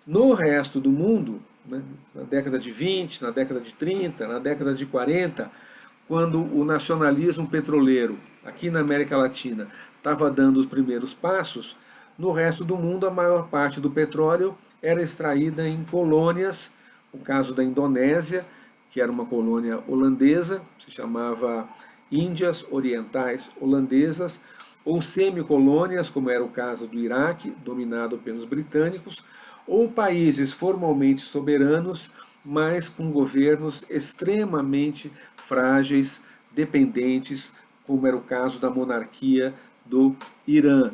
No resto do mundo, né, na década de 20, na década de 30, na década de 40, quando o nacionalismo petroleiro aqui na América Latina estava dando os primeiros passos, no resto do mundo a maior parte do petróleo era extraída em colônias, o caso da Indonésia, que era uma colônia holandesa, se chamava Índias Orientais Holandesas, ou semicolônias, como era o caso do Iraque, dominado pelos britânicos, ou países formalmente soberanos, mas com governos extremamente frágeis, dependentes, como era o caso da monarquia do Irã.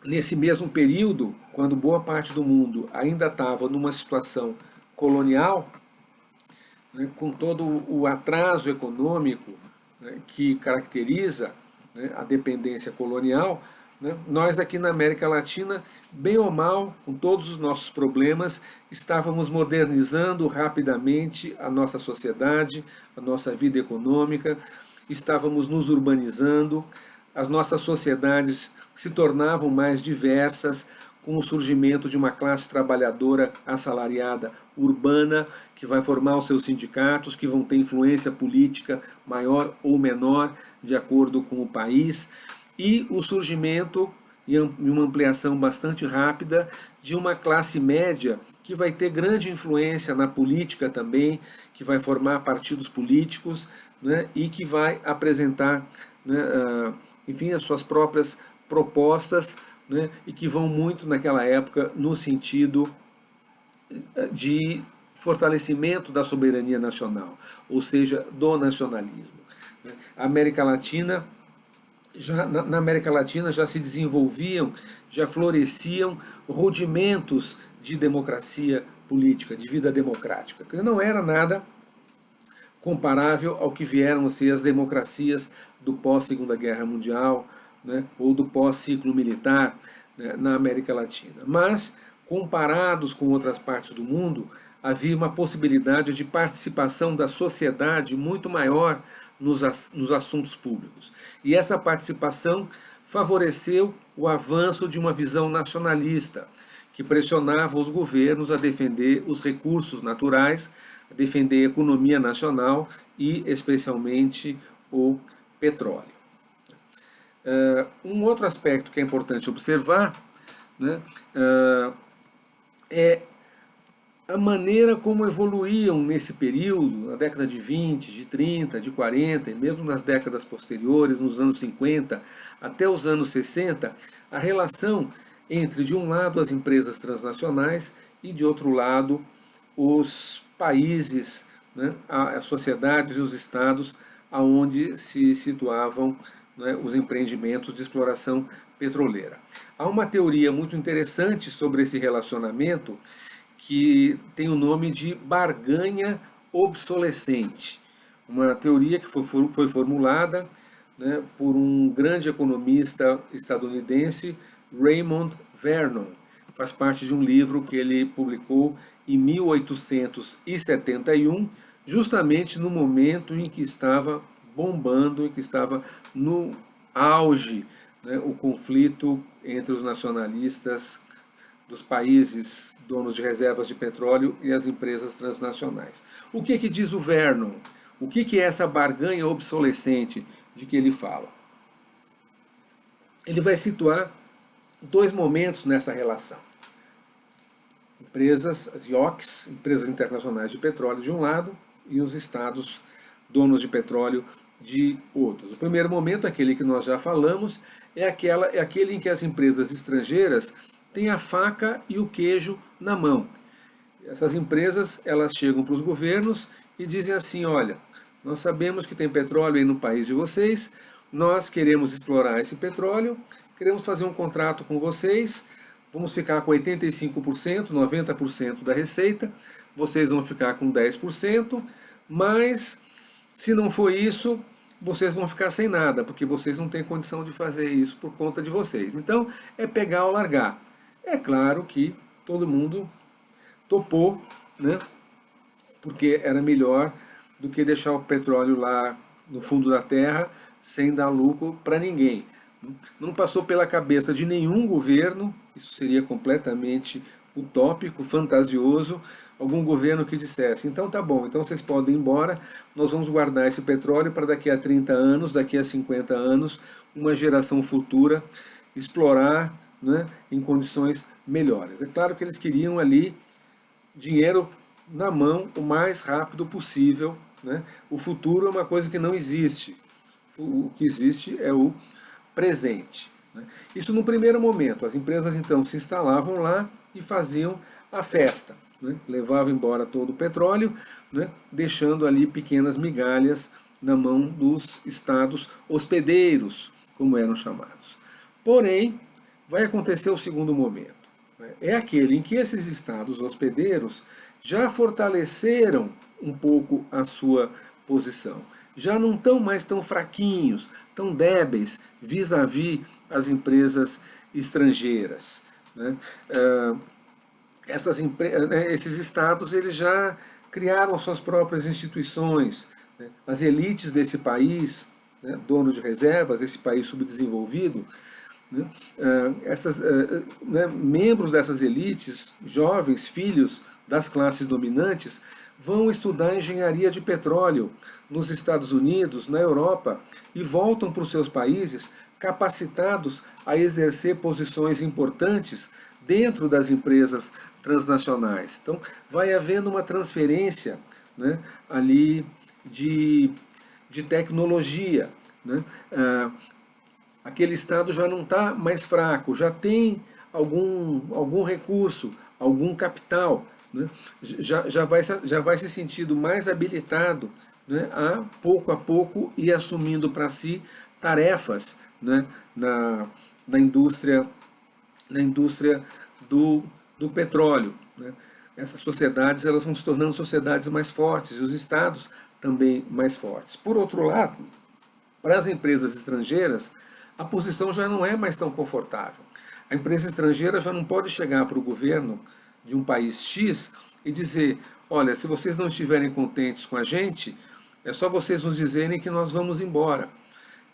Nesse mesmo período, quando boa parte do mundo ainda estava numa situação colonial, né, com todo o atraso econômico, né, que caracteriza, né, a dependência colonial, né, nós aqui na América Latina, bem ou mal, com todos os nossos problemas, estávamos modernizando rapidamente a nossa sociedade, a nossa vida econômica, estávamos nos urbanizando, as nossas sociedades se tornavam mais diversas, com o surgimento de uma classe trabalhadora assalariada urbana, que vai formar os seus sindicatos, que vão ter influência política maior ou menor, de acordo com o país, e o surgimento e uma ampliação bastante rápida de uma classe média que vai ter grande influência na política também, que vai formar partidos políticos, né, e que vai apresentar, né, enfim, as suas próprias propostas, né, e que vão muito naquela época no sentido de fortalecimento da soberania nacional, ou seja, do nacionalismo. A América Latina, na América Latina já se desenvolviam, já floresciam rudimentos de democracia política, de vida democrática, que não era nada comparável ao que vieram a ser as democracias do pós-Segunda Guerra Mundial, né, ou do pós-ciclo militar, né, na América Latina. Mas, comparados com outras partes do mundo, havia uma possibilidade de participação da sociedade muito maior nos assuntos públicos. E essa participação favoreceu o avanço de uma visão nacionalista, que pressionava os governos a defender os recursos naturais, a defender a economia nacional e, especialmente, o petróleo. Um outro aspecto que é importante observar, né, é a maneira como evoluíam nesse período, na década de 20, de 30, de 40, e mesmo nas décadas posteriores, nos anos 50 até os anos 60, a relação entre, de um lado, as empresas transnacionais e, de outro lado, os países, né, as sociedades e os estados onde se situavam, né, os empreendimentos de exploração petroleira. Há uma teoria muito interessante sobre esse relacionamento que tem o nome de barganha obsolescente. Uma teoria que foi formulada, né, por um grande economista estadunidense, Raymond Vernon. Faz parte de um livro que ele publicou em 1871, justamente no momento em que estava bombando, em que estava no auge, né, o conflito entre os nacionalistas dos países donos de reservas de petróleo e as empresas transnacionais. O que diz o Vernon? O que é essa barganha obsolescente de que ele fala? Ele vai situar dois momentos nessa relação. Empresas, as IOCs, empresas internacionais de petróleo de um lado, e os estados donos de petróleo de outros. O primeiro momento, aquele que nós já falamos, é aquele em que as empresas estrangeiras têm a faca e o queijo na mão. Essas empresas, elas chegam para os governos e dizem assim: olha, nós sabemos que tem petróleo aí no país de vocês, nós queremos explorar esse petróleo, queremos fazer um contrato com vocês, vamos ficar com 85%, 90% da receita, vocês vão ficar com 10%, mas se não for isso, vocês vão ficar sem nada, porque vocês não têm condição de fazer isso por conta de vocês. Então, é pegar ou largar. É claro que todo mundo topou, né? Porque era melhor do que deixar o petróleo lá no fundo da terra sem dar lucro para ninguém. Não passou pela cabeça de nenhum governo, isso seria completamente utópico, fantasioso, algum governo que dissesse: então tá bom, então vocês podem ir embora, nós vamos guardar esse petróleo para daqui a 30 anos, daqui a 50 anos, uma geração futura explorar, né, em condições melhores. É claro que eles queriam ali dinheiro na mão o mais rápido possível, né? O futuro é uma coisa que não existe. O que existe é o presente, né? Isso no primeiro momento. As empresas então se instalavam lá e faziam a festa, né? Levavam embora todo o petróleo, né? Deixando ali pequenas migalhas na mão dos estados hospedeiros, como eram chamados. Porém, vai acontecer o segundo momento. É aquele em que esses estados hospedeiros já fortaleceram um pouco a sua posição. Já não estão mais tão fraquinhos, tão débeis vis-à-vis as empresas estrangeiras, né? Esses estados eles já criaram suas próprias instituições, né? As elites desse país, né, dono de reservas, esse país subdesenvolvido, né, membros dessas elites, jovens, filhos das classes dominantes, vão estudar engenharia de petróleo nos Estados Unidos, na Europa, e voltam para os seus países capacitados a exercer posições importantes dentro das empresas transnacionais. Então, vai havendo uma transferência, né, ali de tecnologia, né? Aquele estado já não está mais fraco, já tem algum recurso, algum capital, né? Já vai se sentindo mais habilitado, né, a pouco ir assumindo para si tarefas, né, na indústria do petróleo, né? Essas sociedades elas vão se tornando sociedades mais fortes e os estados também mais fortes. Por outro lado, para as empresas estrangeiras, a posição já não é mais tão confortável. A empresa estrangeira já não pode chegar para o governo de um país X e dizer: olha, se vocês não estiverem contentes com a gente, é só vocês nos dizerem que nós vamos embora.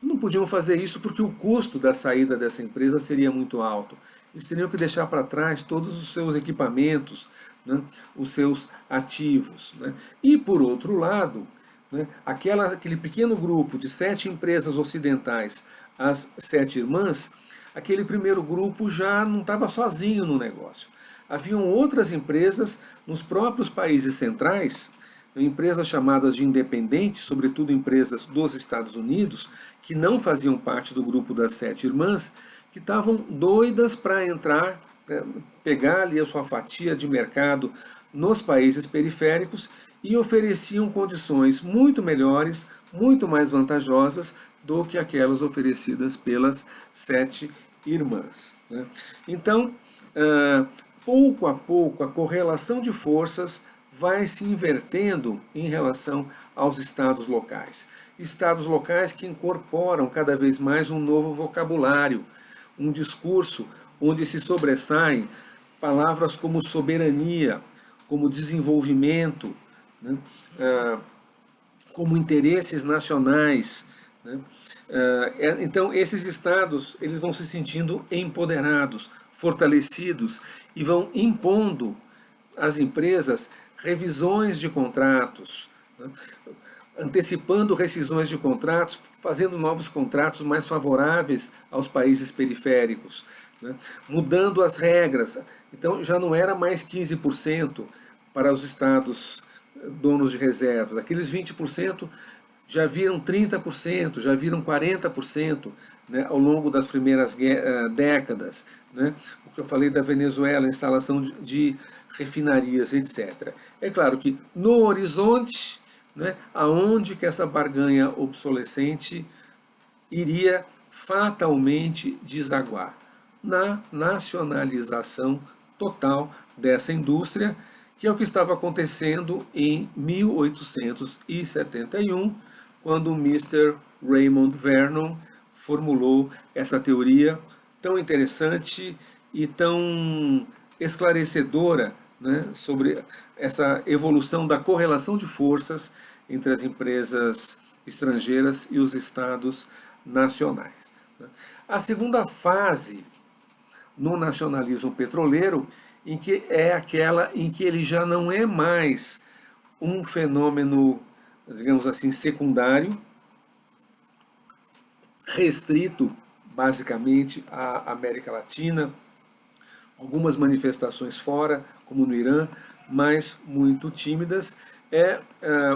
Não podiam fazer isso porque o custo da saída dessa empresa seria muito alto. Eles teriam que deixar para trás todos os seus equipamentos, né, os seus ativos, né? E, por outro lado, né, aquele pequeno grupo de 7 empresas ocidentais, as 7 irmãs, aquele primeiro grupo já não estava sozinho no negócio. Haviam outras empresas nos próprios países centrais, empresas chamadas de independentes, sobretudo empresas dos Estados Unidos, que não faziam parte do grupo das 7 irmãs, que estavam doidas para entrar, pegar ali a sua fatia de mercado nos países periféricos e ofereciam condições muito melhores, muito mais vantajosas do que aquelas oferecidas pelas 7 irmãs, né? Então, pouco a pouco, a correlação de forças vai se invertendo em relação aos estados locais. Estados locais que incorporam cada vez mais um novo vocabulário, um discurso onde se sobressaem palavras como soberania, como desenvolvimento, né, como interesses nacionais, né? Então esses estados eles vão se sentindo empoderados, fortalecidos e vão impondo às empresas revisões de contratos, né? Antecipando rescisões de contratos, fazendo novos contratos mais favoráveis aos países periféricos, né? Mudando as regras. Então já não era mais 15% para os estados donos de reservas. Aqueles 20% já viram 30%, já viram 40%, né, ao longo das primeiras décadas, né, o que eu falei da Venezuela, a instalação de refinarias, etc. É claro que no horizonte, né, aonde que essa barganha obsolescente iria fatalmente desaguar? Na nacionalização total dessa indústria, que é o que estava acontecendo em 1871, quando o Mr. Raymond Vernon formulou essa teoria tão interessante e tão esclarecedora, né, sobre essa evolução da correlação de forças entre as empresas estrangeiras e os estados nacionais. A segunda fase no nacionalismo petroleiro, em que é aquela em que ele já não é mais um fenômeno, digamos assim, secundário, restrito basicamente à América Latina, algumas manifestações fora, como no Irã, mas muito tímidas.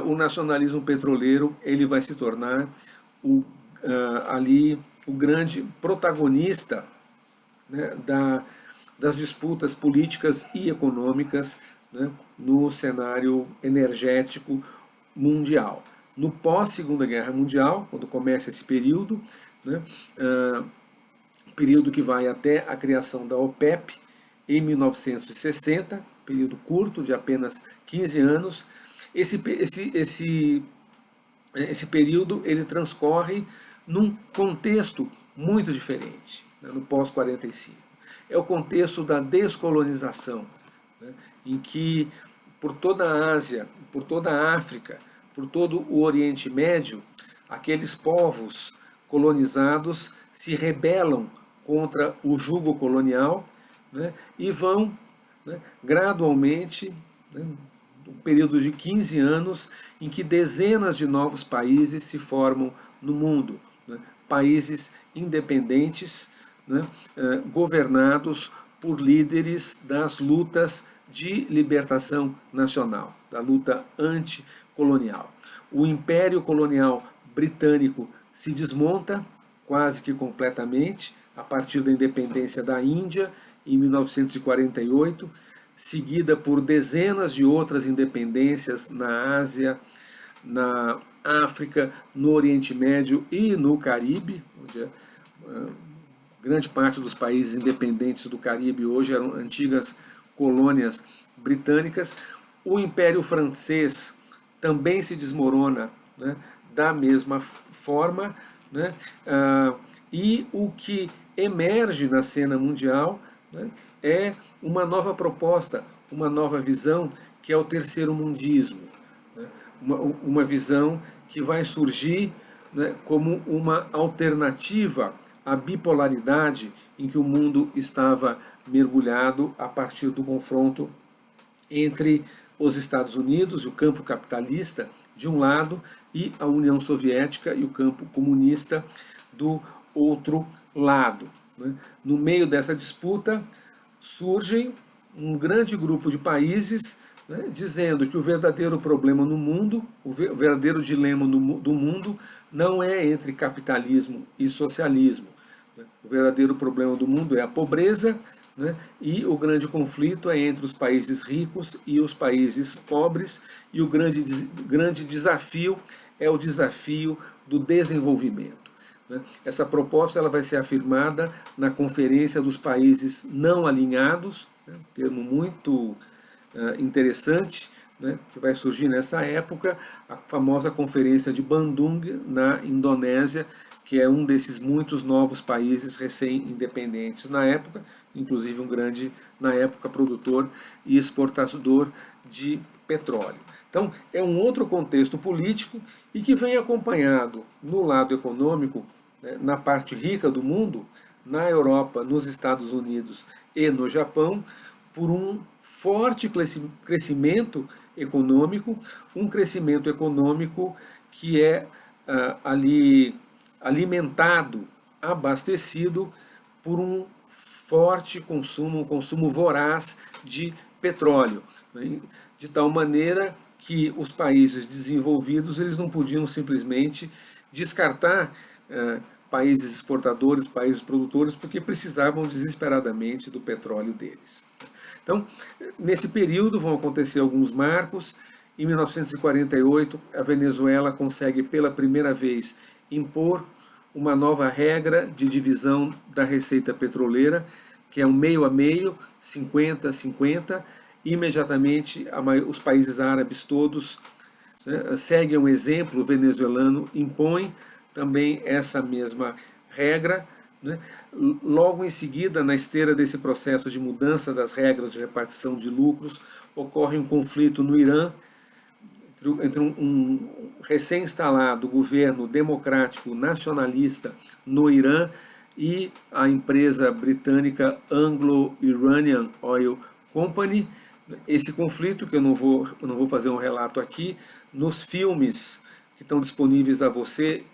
O nacionalismo petroleiro, ele vai se tornar ali o grande protagonista, né, das disputas políticas e econômicas, né, no cenário energético mundial. No pós-Segunda Guerra Mundial, quando começa esse período, né, período que vai até a criação da OPEP em 1960, período curto de apenas 15 anos, esse período ele transcorre num contexto muito diferente, né, no pós-45. É o contexto da descolonização, né, em que por toda a Ásia, por toda a África, por todo o Oriente Médio, aqueles povos colonizados se rebelam contra o jugo colonial, né, e vão, né, gradualmente, né, um período de 15 anos em que dezenas de novos países se formam no mundo, né, países independentes, né, governados por líderes das lutas de libertação nacional, da luta anticolonial. O Império Colonial Britânico se desmonta quase que completamente a partir da independência da Índia em 1948, seguida por dezenas de outras independências na Ásia, na África, no Oriente Médio e no Caribe, onde grande parte dos países independentes do Caribe hoje eram antigas colônias britânicas. O Império Francês também se desmorona, né, da mesma forma, né, e o que emerge na cena mundial, né, é uma nova proposta, uma nova visão, que é o terceiro mundismo, né, uma visão que vai surgir, né, como uma alternativa à bipolaridade em que o mundo estava mergulhado a partir do confronto entre os Estados Unidos e o campo capitalista de um lado e a União Soviética e o campo comunista do outro lado, né? No meio dessa disputa surgem um grande grupo de países, né, dizendo que o verdadeiro problema no mundo, o verdadeiro dilema do mundo não é entre capitalismo e socialismo. Né? O verdadeiro problema do mundo é a pobreza, né, e o grande conflito é entre os países ricos e os países pobres, e o grande desafio é o desafio do desenvolvimento. Né? Essa proposta ela vai ser afirmada na Conferência dos Países Não Alinhados, né, um termo muito interessante, né, que vai surgir nessa época, a famosa Conferência de Bandung, na Indonésia, que é um desses muitos novos países recém-independentes na época, inclusive um grande, na época, produtor e exportador de petróleo. Então, é um outro contexto político e que vem acompanhado no lado econômico, né, na parte rica do mundo, na Europa, nos Estados Unidos e no Japão, por um forte crescimento econômico, um crescimento econômico que é ali alimentado, abastecido por um forte consumo, um consumo voraz de petróleo, né, de tal maneira que os países desenvolvidos eles não podiam simplesmente descartar países exportadores, países produtores, porque precisavam desesperadamente do petróleo deles. Então, nesse período vão acontecer alguns marcos. Em 1948, a Venezuela consegue pela primeira vez impor uma nova regra de divisão da receita petroleira, que é um meio a meio, 50-50. Imediatamente, os países árabes todos, né, seguem um exemplo venezuelano, impõem também essa mesma regra. Né? Logo em seguida, na esteira desse processo de mudança das regras de repartição de lucros, ocorre um conflito no Irã, entre um recém-instalado governo democrático nacionalista no Irã e a empresa britânica Anglo-Iranian Oil Company. Esse conflito, que eu não vou fazer um relato aqui, nos filmes que estão disponíveis a vocês,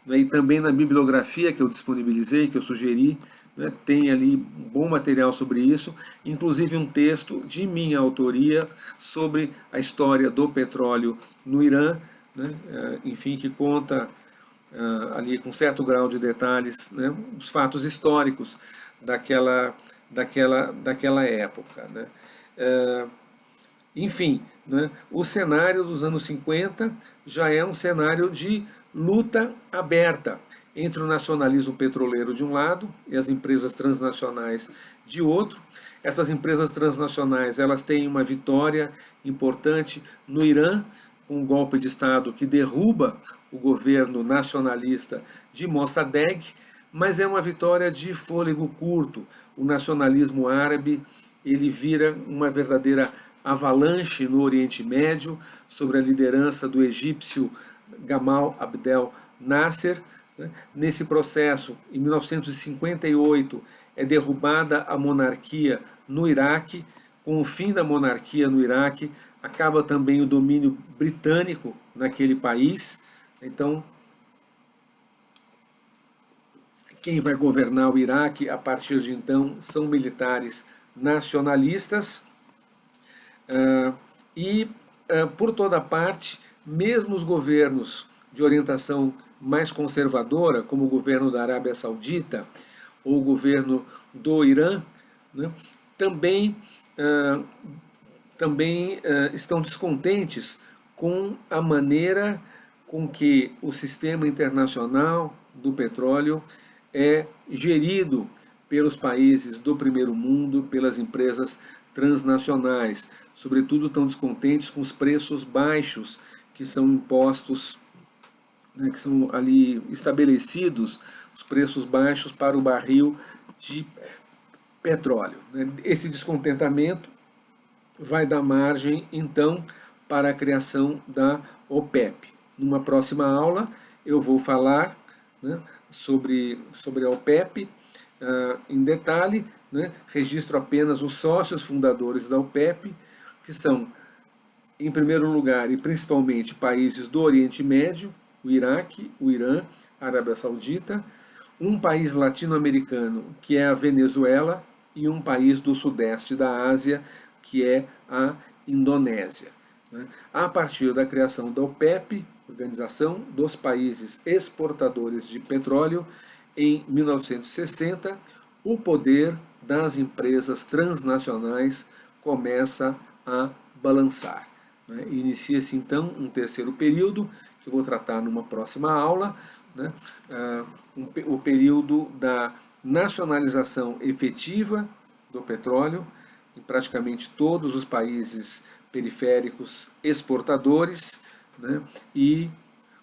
né, e também na bibliografia que eu disponibilizei, que eu sugeri, né, tem ali um bom material sobre isso, inclusive um texto de minha autoria sobre a história do petróleo no Irã, né, enfim, que conta ali com certo grau de detalhes, né, os fatos históricos daquela época. Né. Enfim, né, o cenário dos anos 50 já é um cenário de luta aberta entre o nacionalismo petroleiro de um lado e as empresas transnacionais de outro. Essas empresas transnacionais elas têm uma vitória importante no Irã, com um golpe de Estado que derruba o governo nacionalista de Mossadegh, mas é uma vitória de fôlego curto. O nacionalismo árabe ele vira uma verdadeira avalanche no Oriente Médio, sob a liderança do egípcio Gamal Abdel Nasser. Nesse processo, em 1958, é derrubada a monarquia no Iraque. Com o fim da monarquia no Iraque, acaba também o domínio britânico naquele país. Então, quem vai governar o Iraque a partir de então são militares nacionalistas. Por toda parte, mesmo os governos de orientação mais conservadora, como o governo da Arábia Saudita ou o governo do Irã, né, também estão descontentes com a maneira com que o sistema internacional do petróleo é gerido pelos países do primeiro mundo, pelas empresas transnacionais. Sobretudo estão descontentes com os preços baixos que são impostos, né, que são ali estabelecidos, os preços baixos para o barril de petróleo. Esse descontentamento vai dar margem, então, para a criação da OPEP. Numa próxima aula eu vou falar, né, sobre a OPEP em detalhe, né, registro apenas os sócios fundadores da OPEP, que são, em primeiro lugar e principalmente, países do Oriente Médio, o Iraque, o Irã, a Arábia Saudita, um país latino-americano, que é a Venezuela, e um país do sudeste da Ásia, que é a Indonésia. A partir da criação da OPEP, Organização dos Países Exportadores de Petróleo, em 1960, o poder das empresas transnacionais começa a balançar. Inicia-se então um terceiro período, que eu vou tratar numa próxima aula, né? O período da nacionalização efetiva do petróleo em praticamente todos os países periféricos exportadores, né? E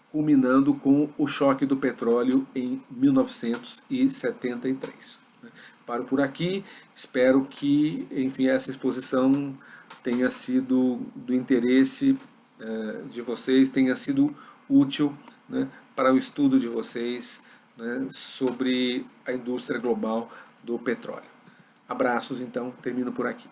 culminando com o choque do petróleo em 1973. Paro por aqui, espero que, enfim, essa exposição tenha sido do interesse de vocês, tenha sido útil, né, para o estudo de vocês, né, sobre a indústria global do petróleo. Abraços, então, termino por aqui.